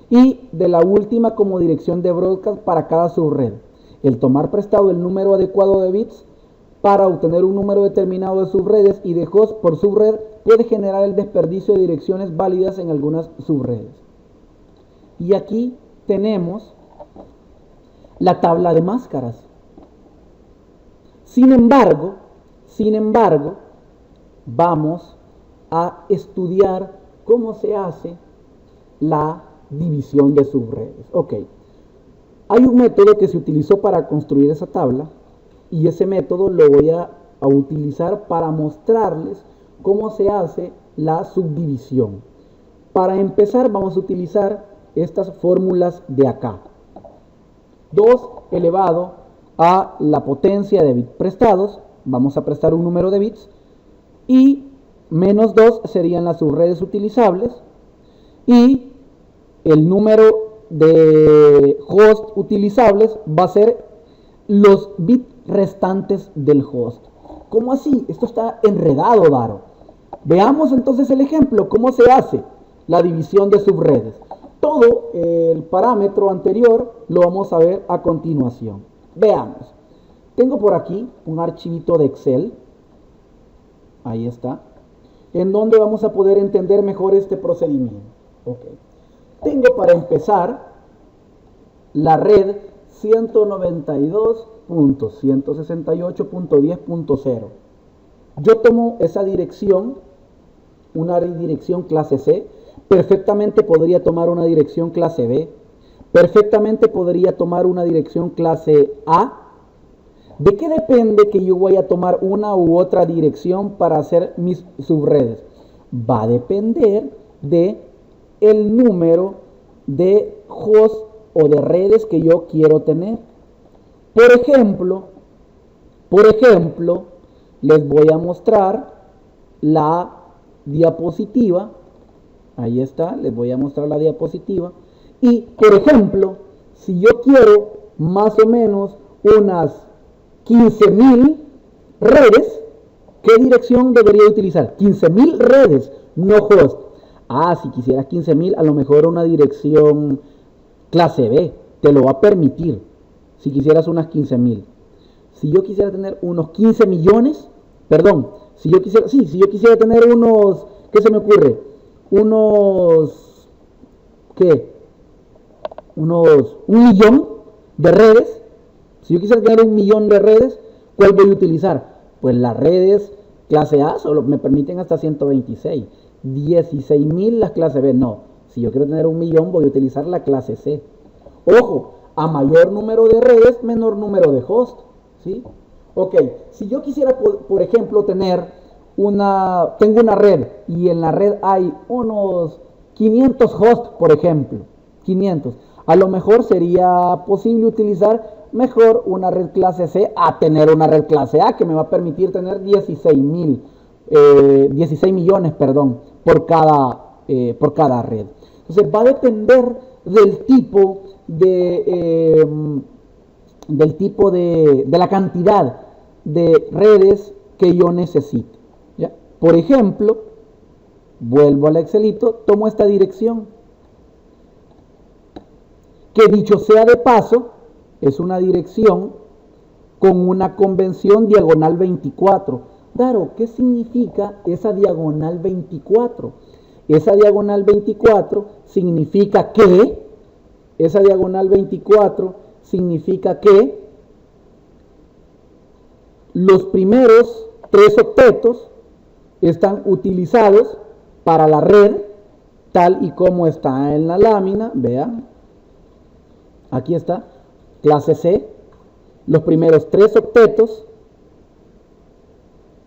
y de la última como dirección de broadcast para cada subred. El tomar prestado el número adecuado de bits para obtener un número determinado de subredes y de hosts por subred puede generar el desperdicio de direcciones válidas en algunas subredes. Y aquí tenemos la tabla de máscaras. Sin embargo, vamos a estudiar cómo se hace la división de subredes. Ok, Hay un método que se utilizó para construir esa tabla y ese método lo voy a utilizar para mostrarles cómo se hace la subdivisión. Para empezar vamos a utilizar estas fórmulas de acá. 2 elevado a la potencia de bits prestados, vamos a prestar un número de bits, y menos 2 serían las subredes utilizables, y el número de host utilizables va a ser los bits restantes del host. ¿Cómo así? Esto está enredado, Daro. Veamos entonces el ejemplo, cómo se hace la división de subredes. Todo el parámetro anterior lo vamos a ver a continuación. Veamos. Tengo por aquí un archivito de Excel. Ahí está. En donde vamos a poder entender mejor este procedimiento. Okay. Tengo para empezar la red 192.168.10.0. Yo tomo esa dirección, una dirección clase C. Perfectamente podría tomar una dirección clase B. Perfectamente podría tomar una dirección clase A. ¿De qué depende que yo voy a tomar una u otra dirección para hacer mis subredes? Va a depender de el número de hosts o de redes que yo quiero tener. Por ejemplo, les voy a mostrar la diapositiva. Ahí está, les voy a mostrar la diapositiva. Y, por ejemplo, si yo quiero más o menos unas 15.000 redes, ¿qué dirección debería utilizar? 15.000 redes, no host. Si quisieras 15.000, a lo mejor una dirección clase B te lo va a permitir. Si quisieras unas 15.000. Si yo quisiera tener unos 15 millones, perdón, si yo quisiera tener unos, ¿qué se me ocurre? Unos, ¿qué? Unos 1.000.000 de redes. Si yo quisiera tener 1.000.000 de redes, ¿cuál voy a utilizar? Pues las redes clase A solo me permiten hasta 126. 16.000 las clase B. No, si yo quiero tener 1.000.000 voy a utilizar la clase C. Ojo, a mayor número de redes, menor número de host. ¿Sí? Ok, si yo quisiera, por ejemplo, tengo una red y en la red hay unos 500 hosts, por ejemplo, 500. A lo mejor sería posible utilizar mejor una red clase C a tener una red clase A que me va a permitir tener 16 millones, por cada red. Entonces va a depender del tipo de la cantidad de redes que yo necesite. ¿Ya? Por ejemplo, vuelvo al Excelito, tomo esta dirección, que dicho sea de paso, es una dirección con una convención diagonal 24. Daro, ¿qué significa esa diagonal 24? Esa diagonal 24 significa que los primeros 3 octetos están utilizados para la red tal y como está en la lámina. Vean, aquí está, clase C, los primeros 3 octetos,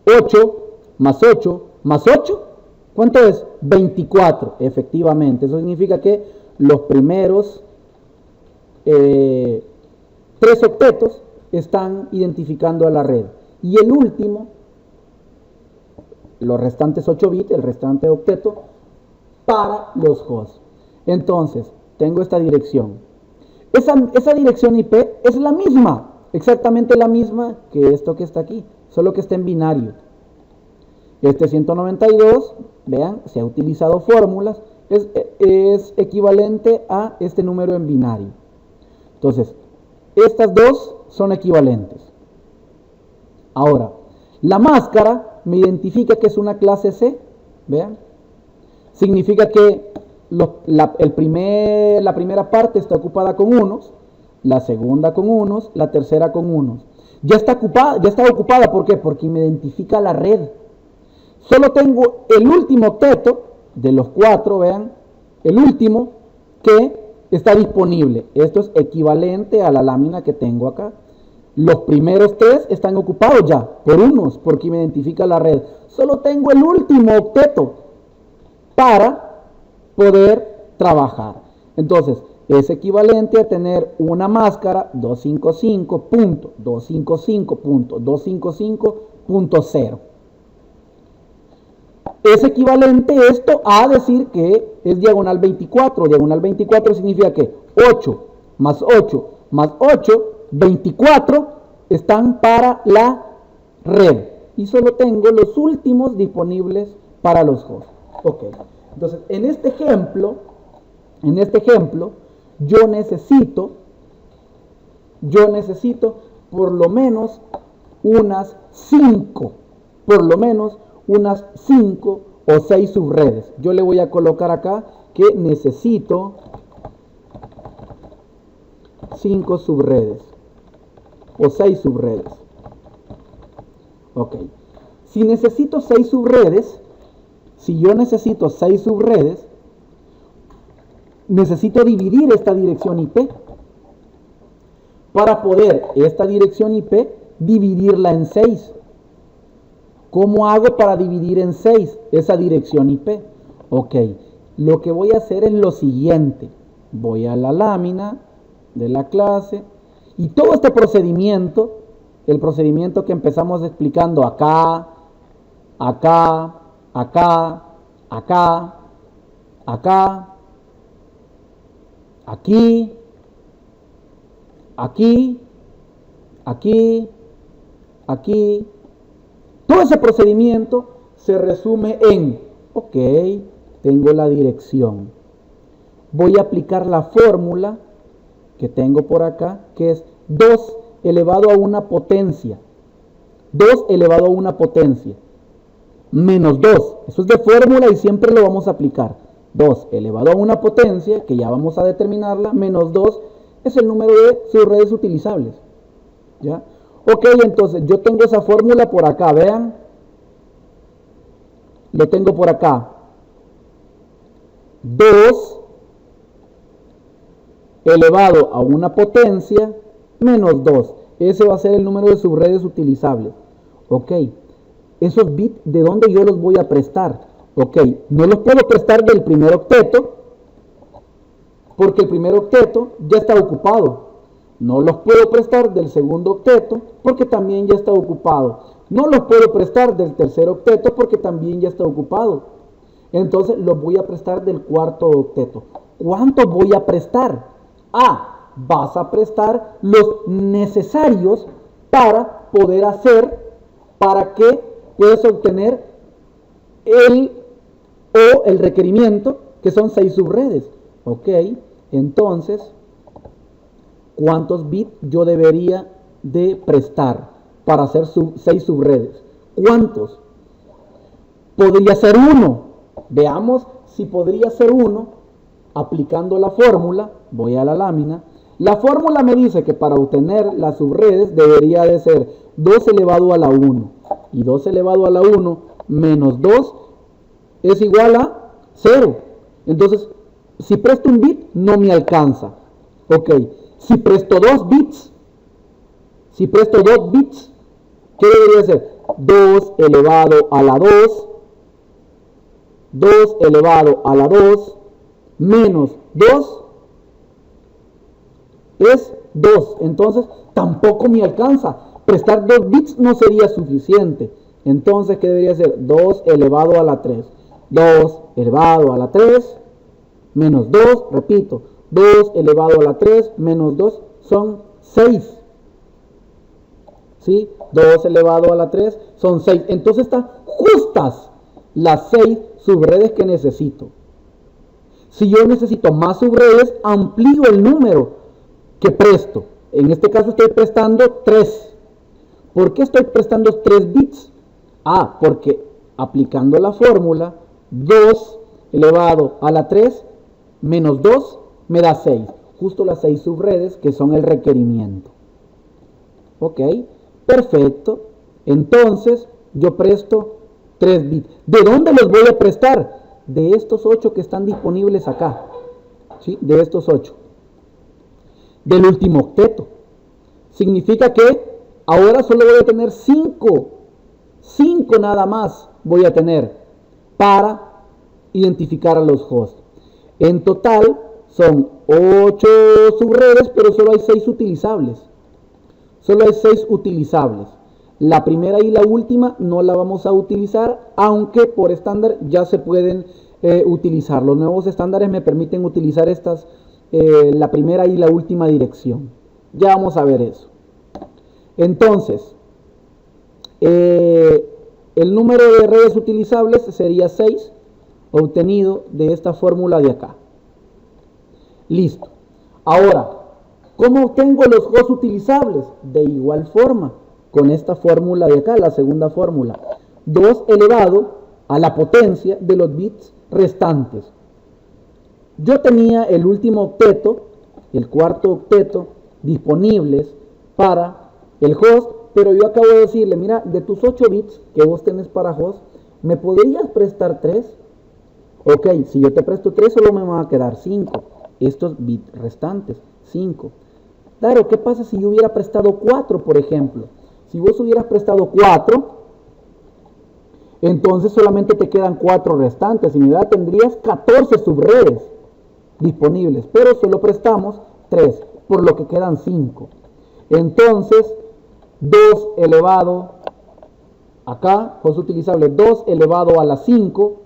8 más 8 más 8, ¿cuánto es? 24, efectivamente. Eso significa que los primeros 3 octetos están identificando a la red. Y el último, los restantes 8 bits, el restante octeto, para los hosts. Entonces, tengo esta dirección. Esa dirección IP es la misma, exactamente la misma que esto que está aquí, solo que está en binario. Este 192, vean, se ha utilizado fórmulas, es equivalente a este número en binario. Entonces, estas dos son equivalentes. Ahora, la máscara me identifica que es una clase C, vean. Significa que la primera parte está ocupada con unos, la segunda con unos, la tercera con unos. Ya está ocupada, ¿por qué? Porque me identifica la red. Solo tengo el último octeto de los 4, vean, el último que está disponible. Esto es equivalente a la lámina que tengo acá. Los primeros 3 están ocupados ya por unos, porque me identifica la red. Solo tengo el último octeto para poder trabajar. Entonces, es equivalente a tener una máscara 255.255.255.0. Es equivalente esto a decir que es diagonal 24. Diagonal 24 significa que 8 más 8 más 8, 24 están para la red. Y solo tengo los últimos disponibles para los hosts. Ok. Entonces, en este ejemplo, yo necesito por lo menos unas 5 o 6 subredes. Yo le voy a colocar acá que necesito 5 subredes o 6 subredes. Ok. Si yo necesito 6 subredes, necesito dividir esta dirección IP para poder esta dirección IP dividirla en 6. ¿Cómo hago para dividir en 6 esa dirección IP? Ok, lo que voy a hacer es lo siguiente. Voy a la lámina de la clase y todo este procedimiento, el procedimiento que empezamos explicando acá, acá, acá, acá, acá, aquí, aquí, aquí, aquí. Todo ese procedimiento se resume en, ok, tengo la dirección. Voy a aplicar la fórmula que tengo por acá, que es 2 elevado a una potencia. 2 elevado a una potencia. Menos 2. Eso es de fórmula y siempre lo vamos a aplicar. 2 elevado a una potencia, que ya vamos a determinarla, menos 2 es el número de subredes utilizables. ¿Ya? Ok, entonces yo tengo esa fórmula por acá, vean. Lo tengo por acá. 2 elevado a una potencia menos 2. Ese va a ser el número de subredes utilizables. Ok, esos bits, ¿de dónde yo los voy a prestar? Ok, no los puedo prestar del primer octeto, porque el primer octeto ya está ocupado. No los puedo prestar del segundo octeto, porque también ya está ocupado. No los puedo prestar del tercer octeto, porque también ya está ocupado. Entonces los voy a prestar del cuarto octeto. ¿Cuántos voy a prestar? Vas a prestar los necesarios para poder hacer, para que puedas obtener el requerimiento, que son 6 subredes. Ok, entonces, ¿cuántos bits yo debería de prestar para hacer 6 subredes? ¿Cuántos? Podría ser 1. Veamos si podría ser 1 aplicando la fórmula. Voy a la lámina. La fórmula me dice que para obtener las subredes debería de ser 2 elevado a la 1. Y 2 elevado a la 1 menos 2 es igual a 0. Entonces, si presto un bit, no me alcanza. Ok. Si presto 2 bits, ¿qué debería ser? 2 elevado a la 2, 2 elevado a la 2, menos 2, es 2. Entonces, tampoco me alcanza. Prestar 2 bits no sería suficiente. Entonces, ¿qué debería ser? 2 elevado a la 3. 2 elevado a la 3, menos 2, repito, 2 elevado a la 3 menos 2 son 6. ¿Sí? 2 elevado a la 3 son 6. Entonces están justas las 6 subredes que necesito. Si yo necesito más subredes, amplío el número que presto. En este caso estoy prestando 3. ¿Por qué estoy prestando 3 bits? Porque aplicando la fórmula, 2 elevado a la 3 menos 2 me da 6. Justo las 6 subredes que son el requerimiento. Ok, perfecto. Entonces yo presto 3 bits. ¿De dónde los voy a prestar? De estos 8 que están disponibles acá. ¿Sí? De estos 8. del último octeto. Significa que ahora solo voy a tener 5 nada más voy a tener para identificar a los hosts. En total son 8 subredes, pero solo hay 6 utilizables. Solo hay 6 utilizables. La primera y la última no la vamos a utilizar, aunque por estándar ya se pueden utilizar. Los nuevos estándares me permiten utilizar estas, la primera y la última dirección. Ya vamos a ver eso. Entonces, el número de redes utilizables sería 6, obtenido de esta fórmula de acá. Listo. Ahora, ¿cómo obtengo los hosts utilizables? De igual forma, con esta fórmula de acá, la segunda fórmula. 2 elevado a la potencia de los bits restantes. Yo tenía el último octeto, el cuarto octeto, disponibles para el host, pero yo acabo de decirle, mira, de tus 8 bits que vos tenés para host, ¿me podrías prestar 3? Ok, si yo te presto 3, solo me van a quedar 5. Estos bits restantes, 5. Claro, ¿qué pasa si yo hubiera prestado 4, por ejemplo? Si vos hubieras prestado 4, entonces solamente te quedan 4 restantes. Y mira, tendrías 14 subredes disponibles, pero solo prestamos 3, por lo que quedan 5. Entonces, 2 elevado, acá, host utilizable, 2 elevado a la 5,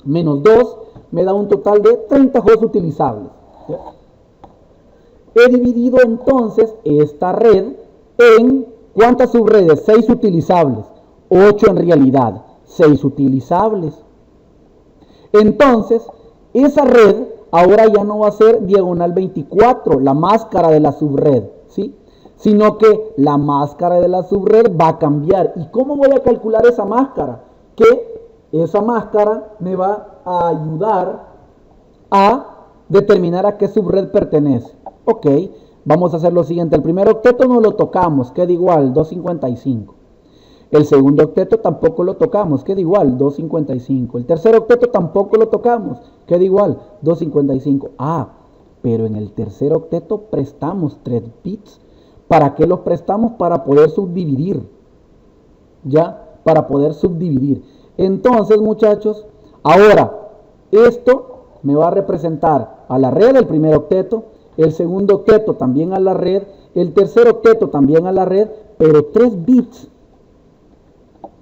menos 2, me da un total de 30 hosts utilizables. ¿Ya? He dividido entonces esta red en ¿cuántas subredes? 6 utilizables, 8 en realidad, 6 utilizables. Entonces, esa red ahora ya no va a ser diagonal 24, la máscara de la subred, ¿sí? Sino que la máscara de la subred va a cambiar. ¿Y cómo voy a calcular esa máscara? Que esa máscara me va a ayudar a determinar a qué subred pertenece. Ok, vamos a hacer lo siguiente. El primer octeto no lo tocamos, queda igual, 255. El segundo octeto tampoco lo tocamos, queda igual, 255. El tercer octeto tampoco lo tocamos, queda igual, 255. Ah, pero en el tercer octeto prestamos 3 bits. ¿Para qué los prestamos? Para poder subdividir. ¿Ya? Para poder subdividir. Entonces, muchachos, ahora, esto me va a representar a la red el primer octeto, el segundo octeto también a la red, el tercer octeto también a la red, pero 3 bits.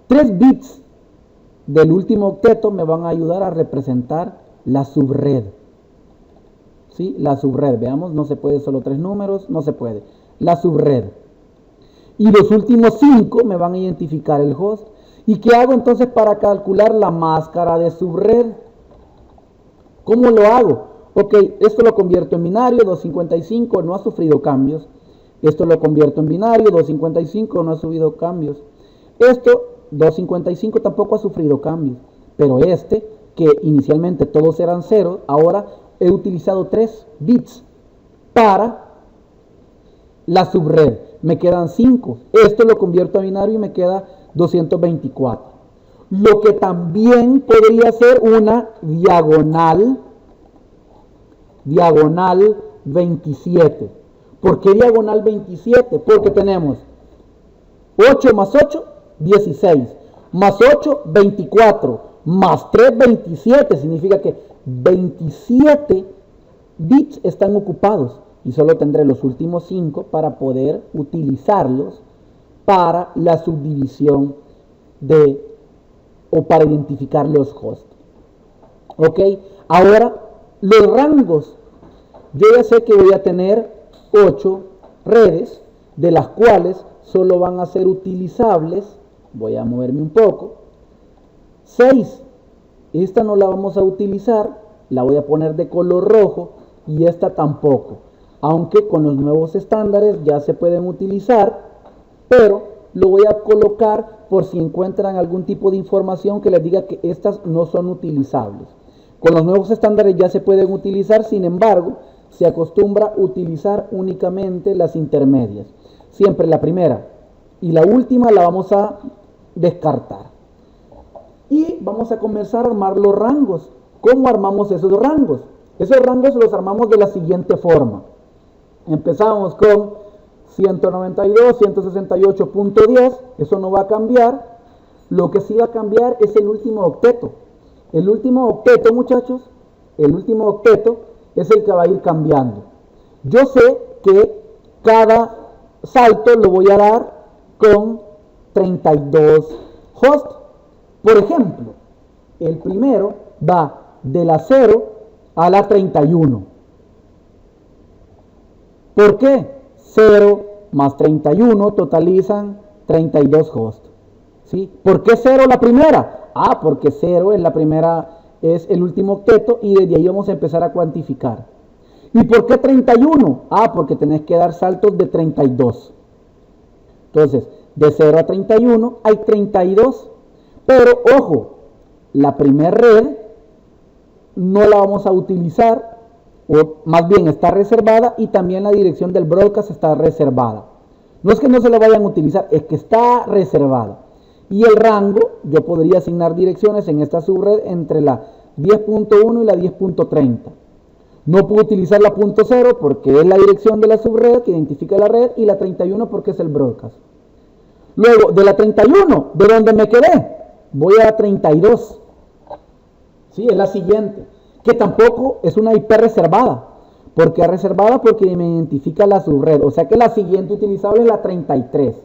3 bits del último octeto me van a ayudar a representar la subred. ¿Sí? La subred, veamos, no se puede solo 3 números, no se puede. La subred. Y los últimos 5 me van a identificar el host. ¿Y qué hago entonces para calcular la máscara de subred? ¿Cómo lo hago? Ok, esto lo convierto en binario, 255 no ha sufrido cambios. Esto lo convierto en binario, 255 no ha sufrido cambios. Esto, 255 tampoco ha sufrido cambios. Pero este, que inicialmente todos eran 0, ahora he utilizado 3 bits para la subred. Me quedan 5. Esto lo convierto a binario y me queda 224. Lo que también podría ser una diagonal 27. ¿Por qué diagonal 27? Porque tenemos 8 más 8, 16. Más 8, 24. Más 3, 27. Significa que 27 bits están ocupados. Y solo tendré los últimos 5 para poder utilizarlos para la subdivisión o para identificar los hosts. Ok, ahora los rangos. Yo ya sé que voy a tener 8 redes, de las cuales solo van a ser utilizables, voy a moverme un poco, 6. Esta no la vamos a utilizar, la voy a poner de color rojo, y esta tampoco. Aunque con los nuevos estándares ya se pueden utilizar, pero lo voy a colocar por si encuentran algún tipo de información que les diga que estas no son utilizables. Con los nuevos estándares ya se pueden utilizar, sin embargo, se acostumbra a utilizar únicamente las intermedias. Siempre la primera y la última la vamos a descartar. Y vamos a comenzar a armar los rangos. ¿Cómo armamos esos rangos? Esos rangos los armamos de la siguiente forma. Empezamos con 192, 168.10, eso no va a cambiar. Lo que sí va a cambiar es el último octeto. El último octeto, muchachos, el último octeto es el que va a ir cambiando. Yo sé que cada salto lo voy a dar con 32 hosts. Por ejemplo, el primero va de la 0 a la 31. ¿Por qué? 0 más 31 totalizan 32 hosts. ¿Sí? ¿Por qué 0 la primera? Ah, porque 0 es la primera, es el último octeto y desde ahí vamos a empezar a cuantificar. ¿Y por qué 31? Ah, porque tenés que dar saltos de 32. Entonces, de 0 a 31 hay 32. Pero, ojo, la primera red no la vamos a utilizar, o más bien está reservada, y también la dirección del broadcast está reservada. No es que no se la vayan a utilizar, es que está reservada. Y el rango, yo podría asignar direcciones en esta subred entre la 10.1 y la 10.30. No puedo utilizar la .0 porque es la dirección de la subred que identifica la red, y la 31 porque es el broadcast. Luego, de la 31, ¿de dónde me quedé? Voy a la 32. Sí, es la siguiente. Que tampoco es una IP reservada. ¿Por qué reservada? Porque me identifica la subred. O sea que la siguiente utilizable es la 33.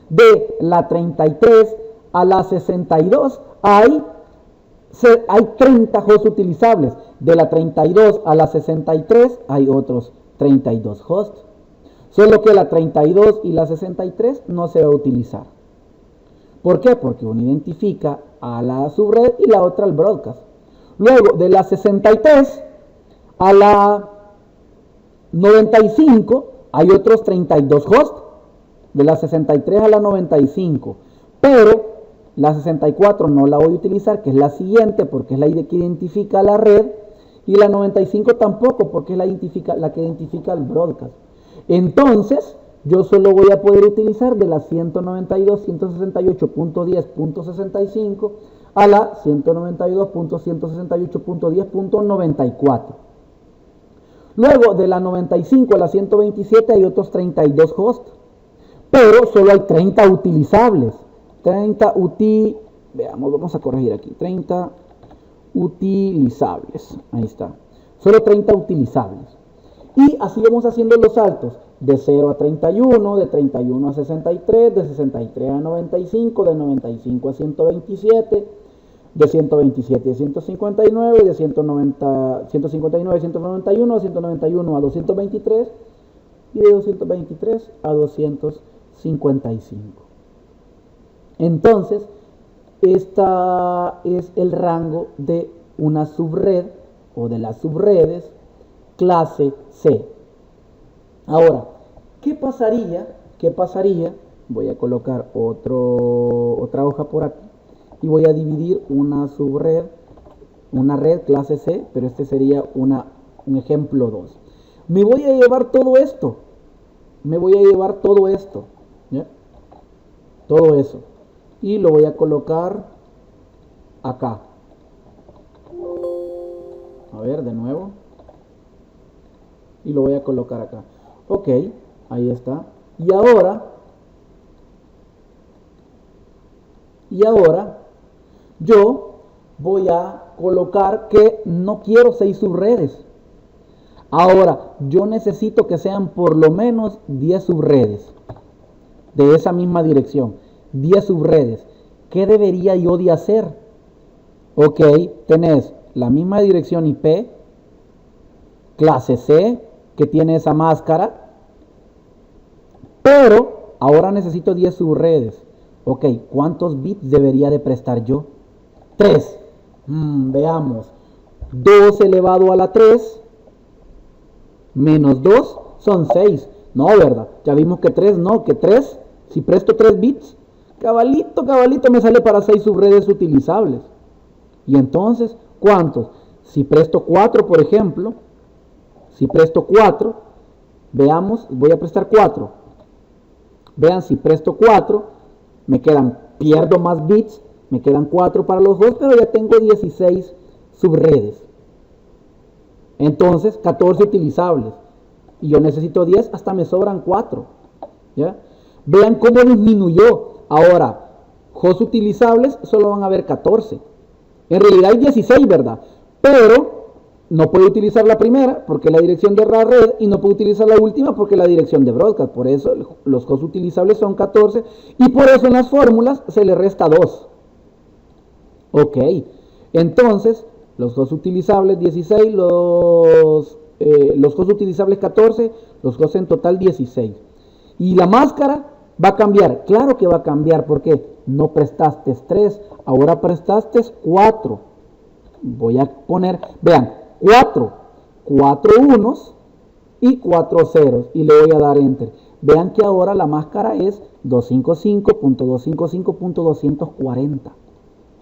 De la 33 a la 62 hay 30 hosts utilizables. De la 32 a la 63 hay otros 32 hosts. Solo que la 32 y la 63 no se va a utilizar. ¿Por qué? Porque uno identifica a la subred y la otra al broadcast. Luego, de la 63 a la 95 hay otros 32 hosts. De la 63 a la 95. Pero la 64 no la voy a utilizar, que es la siguiente, porque es la que identifica la red. Y la 95 tampoco, porque es la que identifica el broadcast. Entonces, yo solo voy a poder utilizar de la 192, 168.10.65 a la 192.168.10.94. Luego, de la 95 a la 127 hay otros 32 hosts, pero solo hay 30 utilizables. 30 veamos, vamos a corregir aquí. 30 utilizables. Ahí está. Solo 30 utilizables. Y así vamos haciendo los saltos. De 0 a 31, de 31 a 63, de 63 a 95, de 95 a 127, de 127 a 159, de 159 a 191, de 191 a 223 y de 223 a 255. Entonces, esta es el rango de una subred o de las subredes clase C. Ahora, ¿qué pasaría? Voy a colocar otra hoja por aquí y voy a dividir una subred, una red clase C, pero este sería un ejemplo 2. Me voy a llevar todo esto. ¿Ya? Todo eso. Y lo voy a colocar acá. A ver, de nuevo. Y lo voy a colocar acá. Ok, ahí está. Y ahora yo voy a colocar que no quiero 6 subredes. Ahora, yo necesito que sean por lo menos 10 subredes de esa misma dirección. 10 subredes. ¿Qué debería yo de hacer? Ok, tenés la misma dirección IP, clase C, que tiene esa máscara, pero ahora necesito 10 subredes. Ok, ¿cuántos bits debería de prestar yo? 3. Veamos. 2 elevado a la 3 menos 2 son 6. No, ¿verdad? Ya vimos que 3 no, que 3, si presto 3 bits, cabalito me sale para 6 subredes utilizables. Y entonces, ¿cuántos? Si presto 4, por ejemplo, veamos, voy a prestar 4. Vean, si presto 4, pierdo más bits, me quedan 4 para los dos, pero ya tengo 16 subredes. Entonces, 14 utilizables. y yo necesito 10, hasta me sobran 4. ¿Ya? Vean cómo disminuyó. Ahora, hosts utilizables solo van a haber 14. En realidad hay 16, ¿verdad? Pero no puedo utilizar la primera porque es la dirección de la red y no puedo utilizar la última porque es la dirección de broadcast. Por eso los hosts utilizables son 14 y por eso en las fórmulas se le resta 2. Ok, entonces los hosts utilizables 16, los hosts utilizables 14, los hosts en total 16. Y la máscara va a cambiar. Claro que va a cambiar porque no prestaste 3, ahora prestaste 4. Voy a poner, vean, 4 unos y 4 ceros y le voy a dar enter. Vean que ahora la máscara es 255.255.240.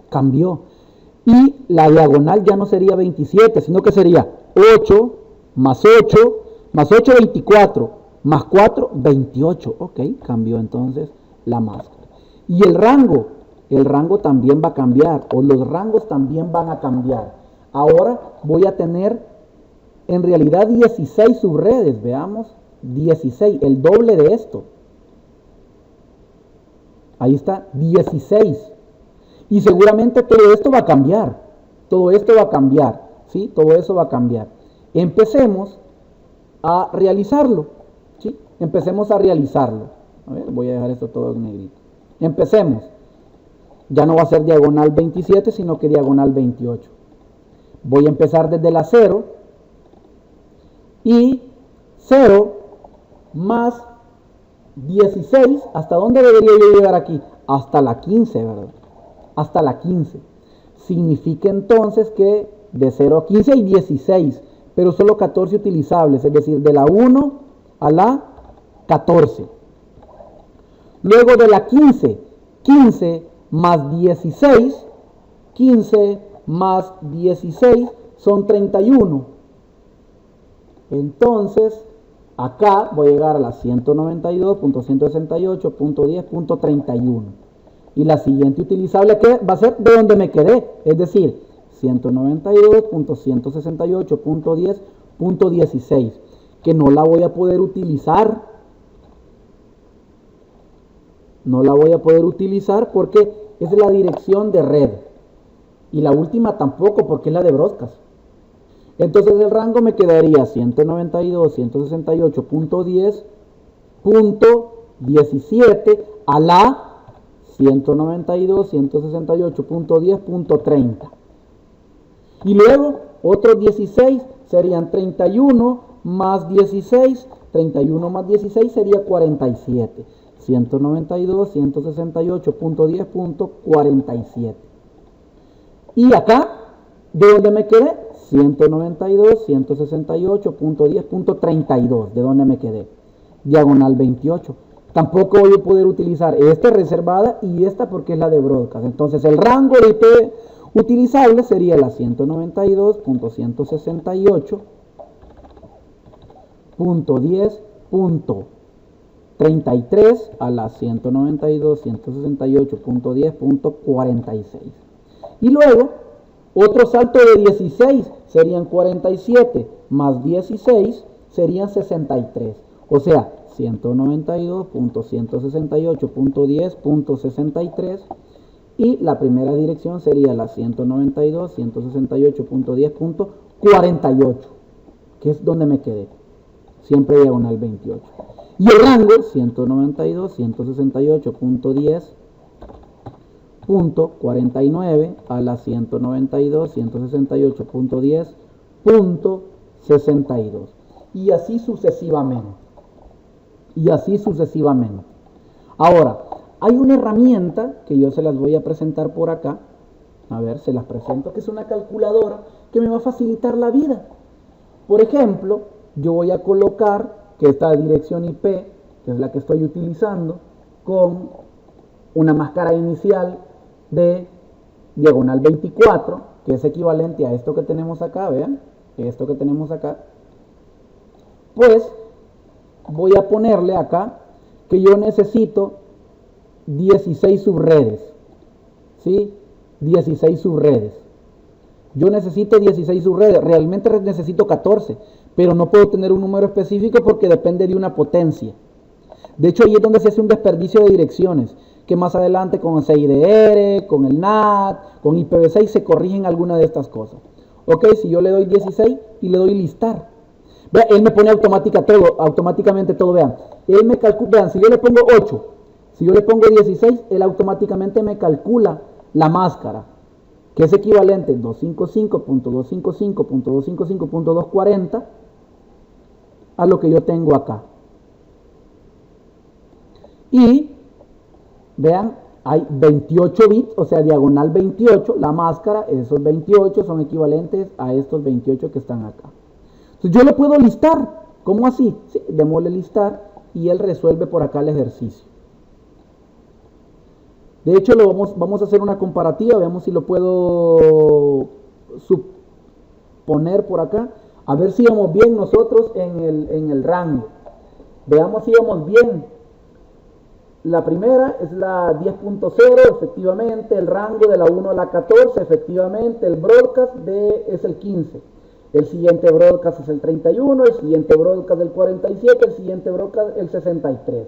Cambió. Y la diagonal ya no sería 27, sino que sería 8 más 8 más 8, 24 más 4, 28. Ok, cambió entonces la máscara. Y el rango también va a cambiar, o los rangos también van a cambiar. Ahora voy a tener en realidad 16 subredes, veamos, 16, el doble de esto. Ahí está, 16. Y seguramente todo esto va a cambiar. Todo esto va a cambiar. ¿Sí? Todo eso va a cambiar. Empecemos a realizarlo. ¿Sí? Empecemos a realizarlo. A ver, voy a dejar esto todo en negrito. Empecemos. Ya no va a ser diagonal 27, sino que diagonal 28. Voy a empezar desde la 0. Y 0 más 16. ¿Hasta dónde debería yo llegar aquí? Hasta la 15, ¿verdad? Hasta la 15. Significa entonces que de 0 a 15 hay 16, pero solo 14 utilizables, es decir, de la 1 a la 14. Luego de la 15, 15 más 16, 15 más 16 son 31. Entonces, acá voy a llegar a la 192.168.10.31. Y la siguiente utilizable que va a ser de donde me quedé, es decir, 192.168.10.16, que no la voy a poder utilizar. No la voy a poder utilizar porque es la dirección de red. Y la última tampoco porque es la de broadcast. Entonces el rango me quedaría 192.168.10.17 a la 192.168.10.30. Y luego otros 16 serían 31 más 16. 31 más 16 sería 47. 192.168.10.47. Y acá, ¿de dónde me quedé? 192.168.10.32. ¿De dónde me quedé? Diagonal 28. Tampoco voy a poder utilizar esta reservada y esta porque es la de broadcast. Entonces el rango de IP utilizable sería la 192.168.10.33 a la 192.168.10.46. Y luego, otro salto de 16 serían 47 más 16 serían 63. O sea, 192.168.10.63 y la primera dirección sería la 192.168.10.48, que es donde me quedé, siempre diagonal 28. Y el rango 192.168.10.49 a la 192.168.10.62 y así sucesivamente. Y así sucesivamente. Ahora, hay una herramienta que yo se las voy a presentar por acá. A ver, se las presento, que es una calculadora que me va a facilitar la vida. Por ejemplo, yo voy a colocar que esta dirección IP, que es la que estoy utilizando, con una máscara inicial de diagonal 24, que es equivalente a esto que tenemos acá, vean, esto que tenemos acá, pues voy a ponerle acá que yo necesito 16 subredes, ¿sí? 16 subredes. Yo necesito 16 subredes, realmente necesito 14, pero no puedo tener un número específico porque depende de una potencia. De hecho, ahí es donde se hace un desperdicio de direcciones, que más adelante con CIDR, con el NAT, con IPv6 se corrigen algunas de estas cosas. Ok, si yo le doy 16 y le doy listar, vean, él me pone automáticamente todo, vean. Él me calcula, vean, si yo le pongo 8, si yo le pongo 16, él automáticamente me calcula la máscara, que es equivalente 255.255.255.240 a lo que yo tengo acá. Y vean, hay 28 bits, o sea, diagonal 28, la máscara, esos 28 son equivalentes a estos 28 que están acá. Entonces yo lo puedo listar. ¿Cómo así? Sí, démosle listar y él resuelve por acá el ejercicio. De hecho, vamos a hacer una comparativa, veamos si lo puedo poner por acá, a ver si vamos bien nosotros en el rango. Veamos si vamos bien. La primera es la 10.0, efectivamente, el rango de la 1 a la 14, efectivamente, el broadcast es el 15. El siguiente broadcast es el 31, el siguiente broadcast el 47, el siguiente broadcast el 63.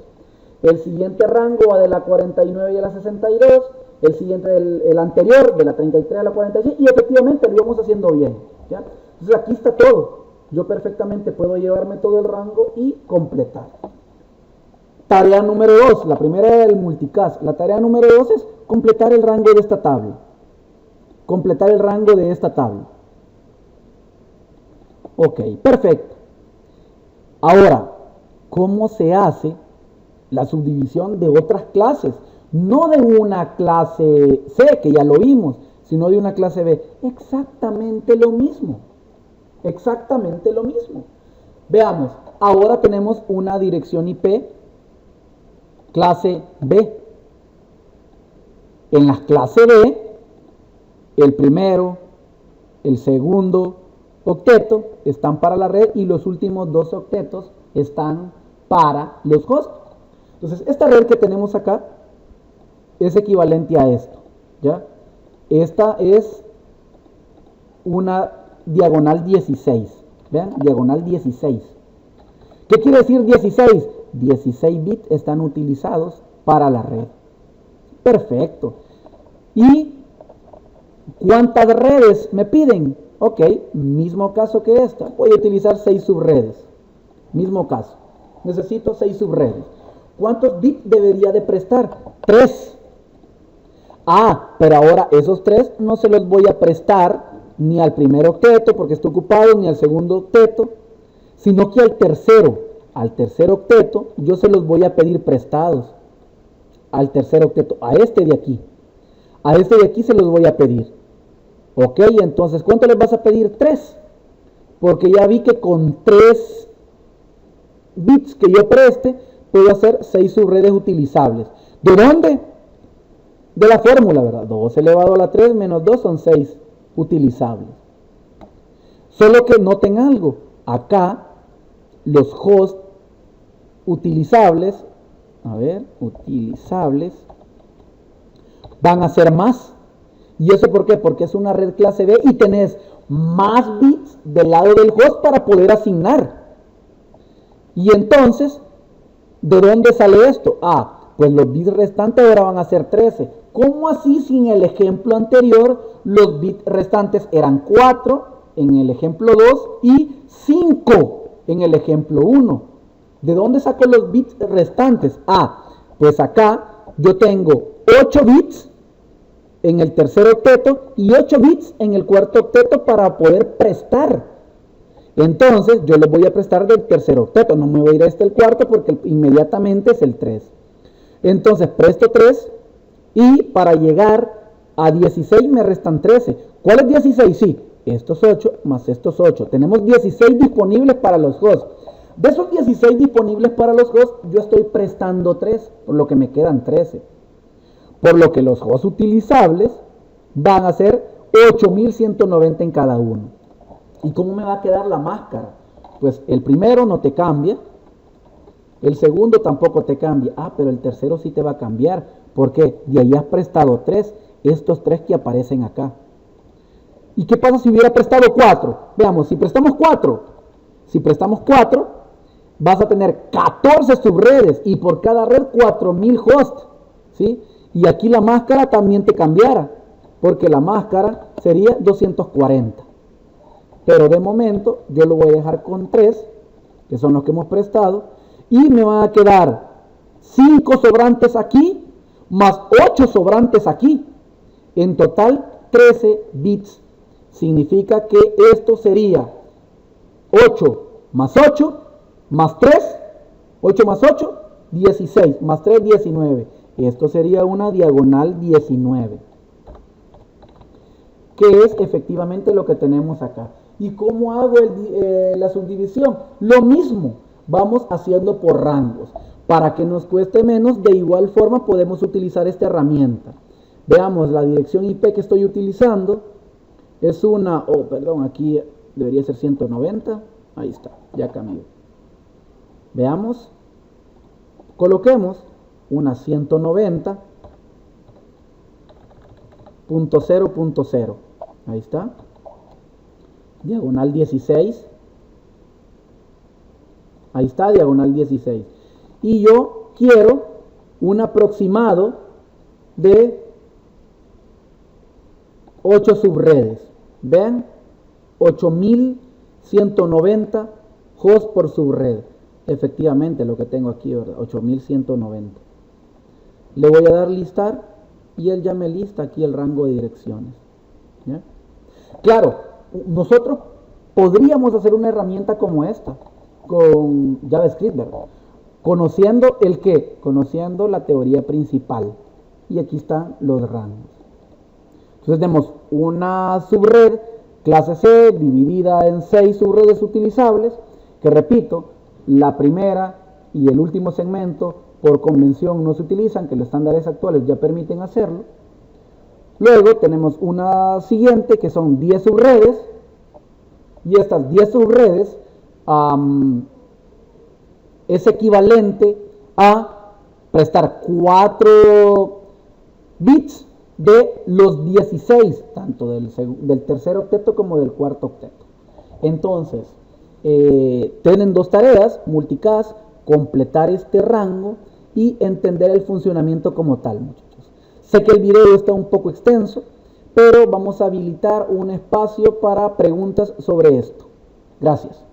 El siguiente rango va de la 49 y a la 62, el siguiente el anterior de la 33 a la 46 y efectivamente lo íbamos haciendo bien, ¿ya? Entonces aquí está todo. Yo perfectamente puedo llevarme todo el rango y completar. Tarea número 2, la primera era el multicast. La tarea número 2 es completar el rango de esta tabla. Completar el rango de esta tabla. Ok, perfecto. Ahora, ¿cómo se hace la subdivisión de otras clases? No de una clase C, que ya lo vimos, sino de una clase B. Exactamente lo mismo. Exactamente lo mismo. Veamos, ahora tenemos una dirección IP clase B. En la clase B, el primero, el segundo octeto están para la red y los últimos dos octetos están para los hosts. Entonces, esta red que tenemos acá es equivalente a esto, ¿ya? Esta es una diagonal 16, ¿vean? Diagonal 16. ¿Qué quiere decir 16? 16 bits están utilizados para la red. Perfecto. ¿Y cuántas redes me piden? Ok, mismo caso que esta. Voy a utilizar 6 subredes. Mismo caso. Necesito 6 subredes. ¿Cuántos bits debería de prestar? 3. Ah, pero ahora esos 3 no se los voy a prestar ni al primer octeto porque está ocupado, ni al segundo octeto, sino que al tercero. Al tercer octeto yo se los voy a pedir prestados. Al tercer octeto, a este de aquí. A este de aquí se los voy a pedir. Ok, entonces, ¿cuánto les vas a pedir? 3. Porque ya vi que con 3 bits que yo preste, puedo hacer 6 subredes utilizables. ¿De dónde? De la fórmula, ¿verdad? 2 elevado a la 3 menos 2 son 6 utilizables. Solo que noten algo. Acá, los hosts utilizables, utilizables, van a ser más. ¿Y eso por qué? Porque es una red clase B y tenés más bits del lado del host para poder asignar. Y entonces, ¿de dónde sale esto? Ah, pues los bits restantes ahora van a ser 13. ¿Cómo así si en el ejemplo anterior los bits restantes eran 4 en el ejemplo 2 y 5 en el ejemplo 1? ¿De dónde saco los bits restantes? Ah, pues acá yo tengo 8 bits en el tercer octeto y 8 bits en el cuarto octeto para poder prestar. Entonces yo les voy a prestar del tercer octeto, no me voy a ir a el cuarto porque inmediatamente es el 3. Entonces presto 3 y para llegar a 16 me restan 13. ¿Cuál es 16? Sí, estos 8 más estos 8. Tenemos 16 disponibles para los hosts. De esos 16 disponibles para los hosts, yo estoy prestando 3, por lo que me quedan 13. Por lo que los hosts utilizables van a ser 8190 en cada uno. ¿Y cómo me va a quedar la máscara? Pues el primero no te cambia, el segundo tampoco te cambia. Ah, pero el tercero sí te va a cambiar, porque de ahí has prestado 3, estos 3 que aparecen acá. ¿Y qué pasa si hubiera prestado 4? Veamos, si prestamos 4, Si prestamos 4, vas a tener 14 subredes y por cada red 4000 hosts, ¿sí? Y aquí la máscara también te cambiara, porque la máscara sería 240. Pero de momento yo lo voy a dejar con 3, que son los que hemos prestado, y me van a quedar 5 sobrantes aquí, más 8 sobrantes aquí. En total, 13 bits. Significa que esto sería 8 más 8, más 3, 8 más 8, 16, más 3, 19. Esto sería una diagonal 19. Que es efectivamente lo que tenemos acá. ¿Y cómo hago la subdivisión? Lo mismo, vamos haciendo por rangos. Para que nos cueste menos, de igual forma podemos utilizar esta herramienta. Veamos, la dirección IP que estoy utilizando es una, aquí debería ser 190. Ahí está, ya cambió. Veamos, coloquemos una 190.0.0. Ahí está. Diagonal 16. Ahí está, diagonal 16. Y yo quiero un aproximado de 8 subredes. ¿Ven? 8190 hosts por subred. Efectivamente, lo que tengo aquí, ¿verdad? 8190. Le voy a dar listar y él ya me lista aquí el rango de direcciones. ¿Ya? Claro, nosotros podríamos hacer una herramienta como esta con JavaScript, ¿verdad? Conociendo el qué, conociendo la teoría principal. Y aquí están los rangos. Entonces tenemos una subred clase C dividida en 6 subredes utilizables, que repito, la primera y el último segmento por convención no se utilizan, que los estándares actuales ya permiten hacerlo. Luego tenemos una siguiente que son 10 subredes, y estas 10 subredes es equivalente a prestar 4 bits de los 16, tanto del tercer octeto como del cuarto octeto. Entonces, tienen dos tareas, multicast, completar este rango y entender el funcionamiento como tal, muchachos. Sé que el video está un poco extenso, pero vamos a habilitar un espacio para preguntas sobre esto. Gracias.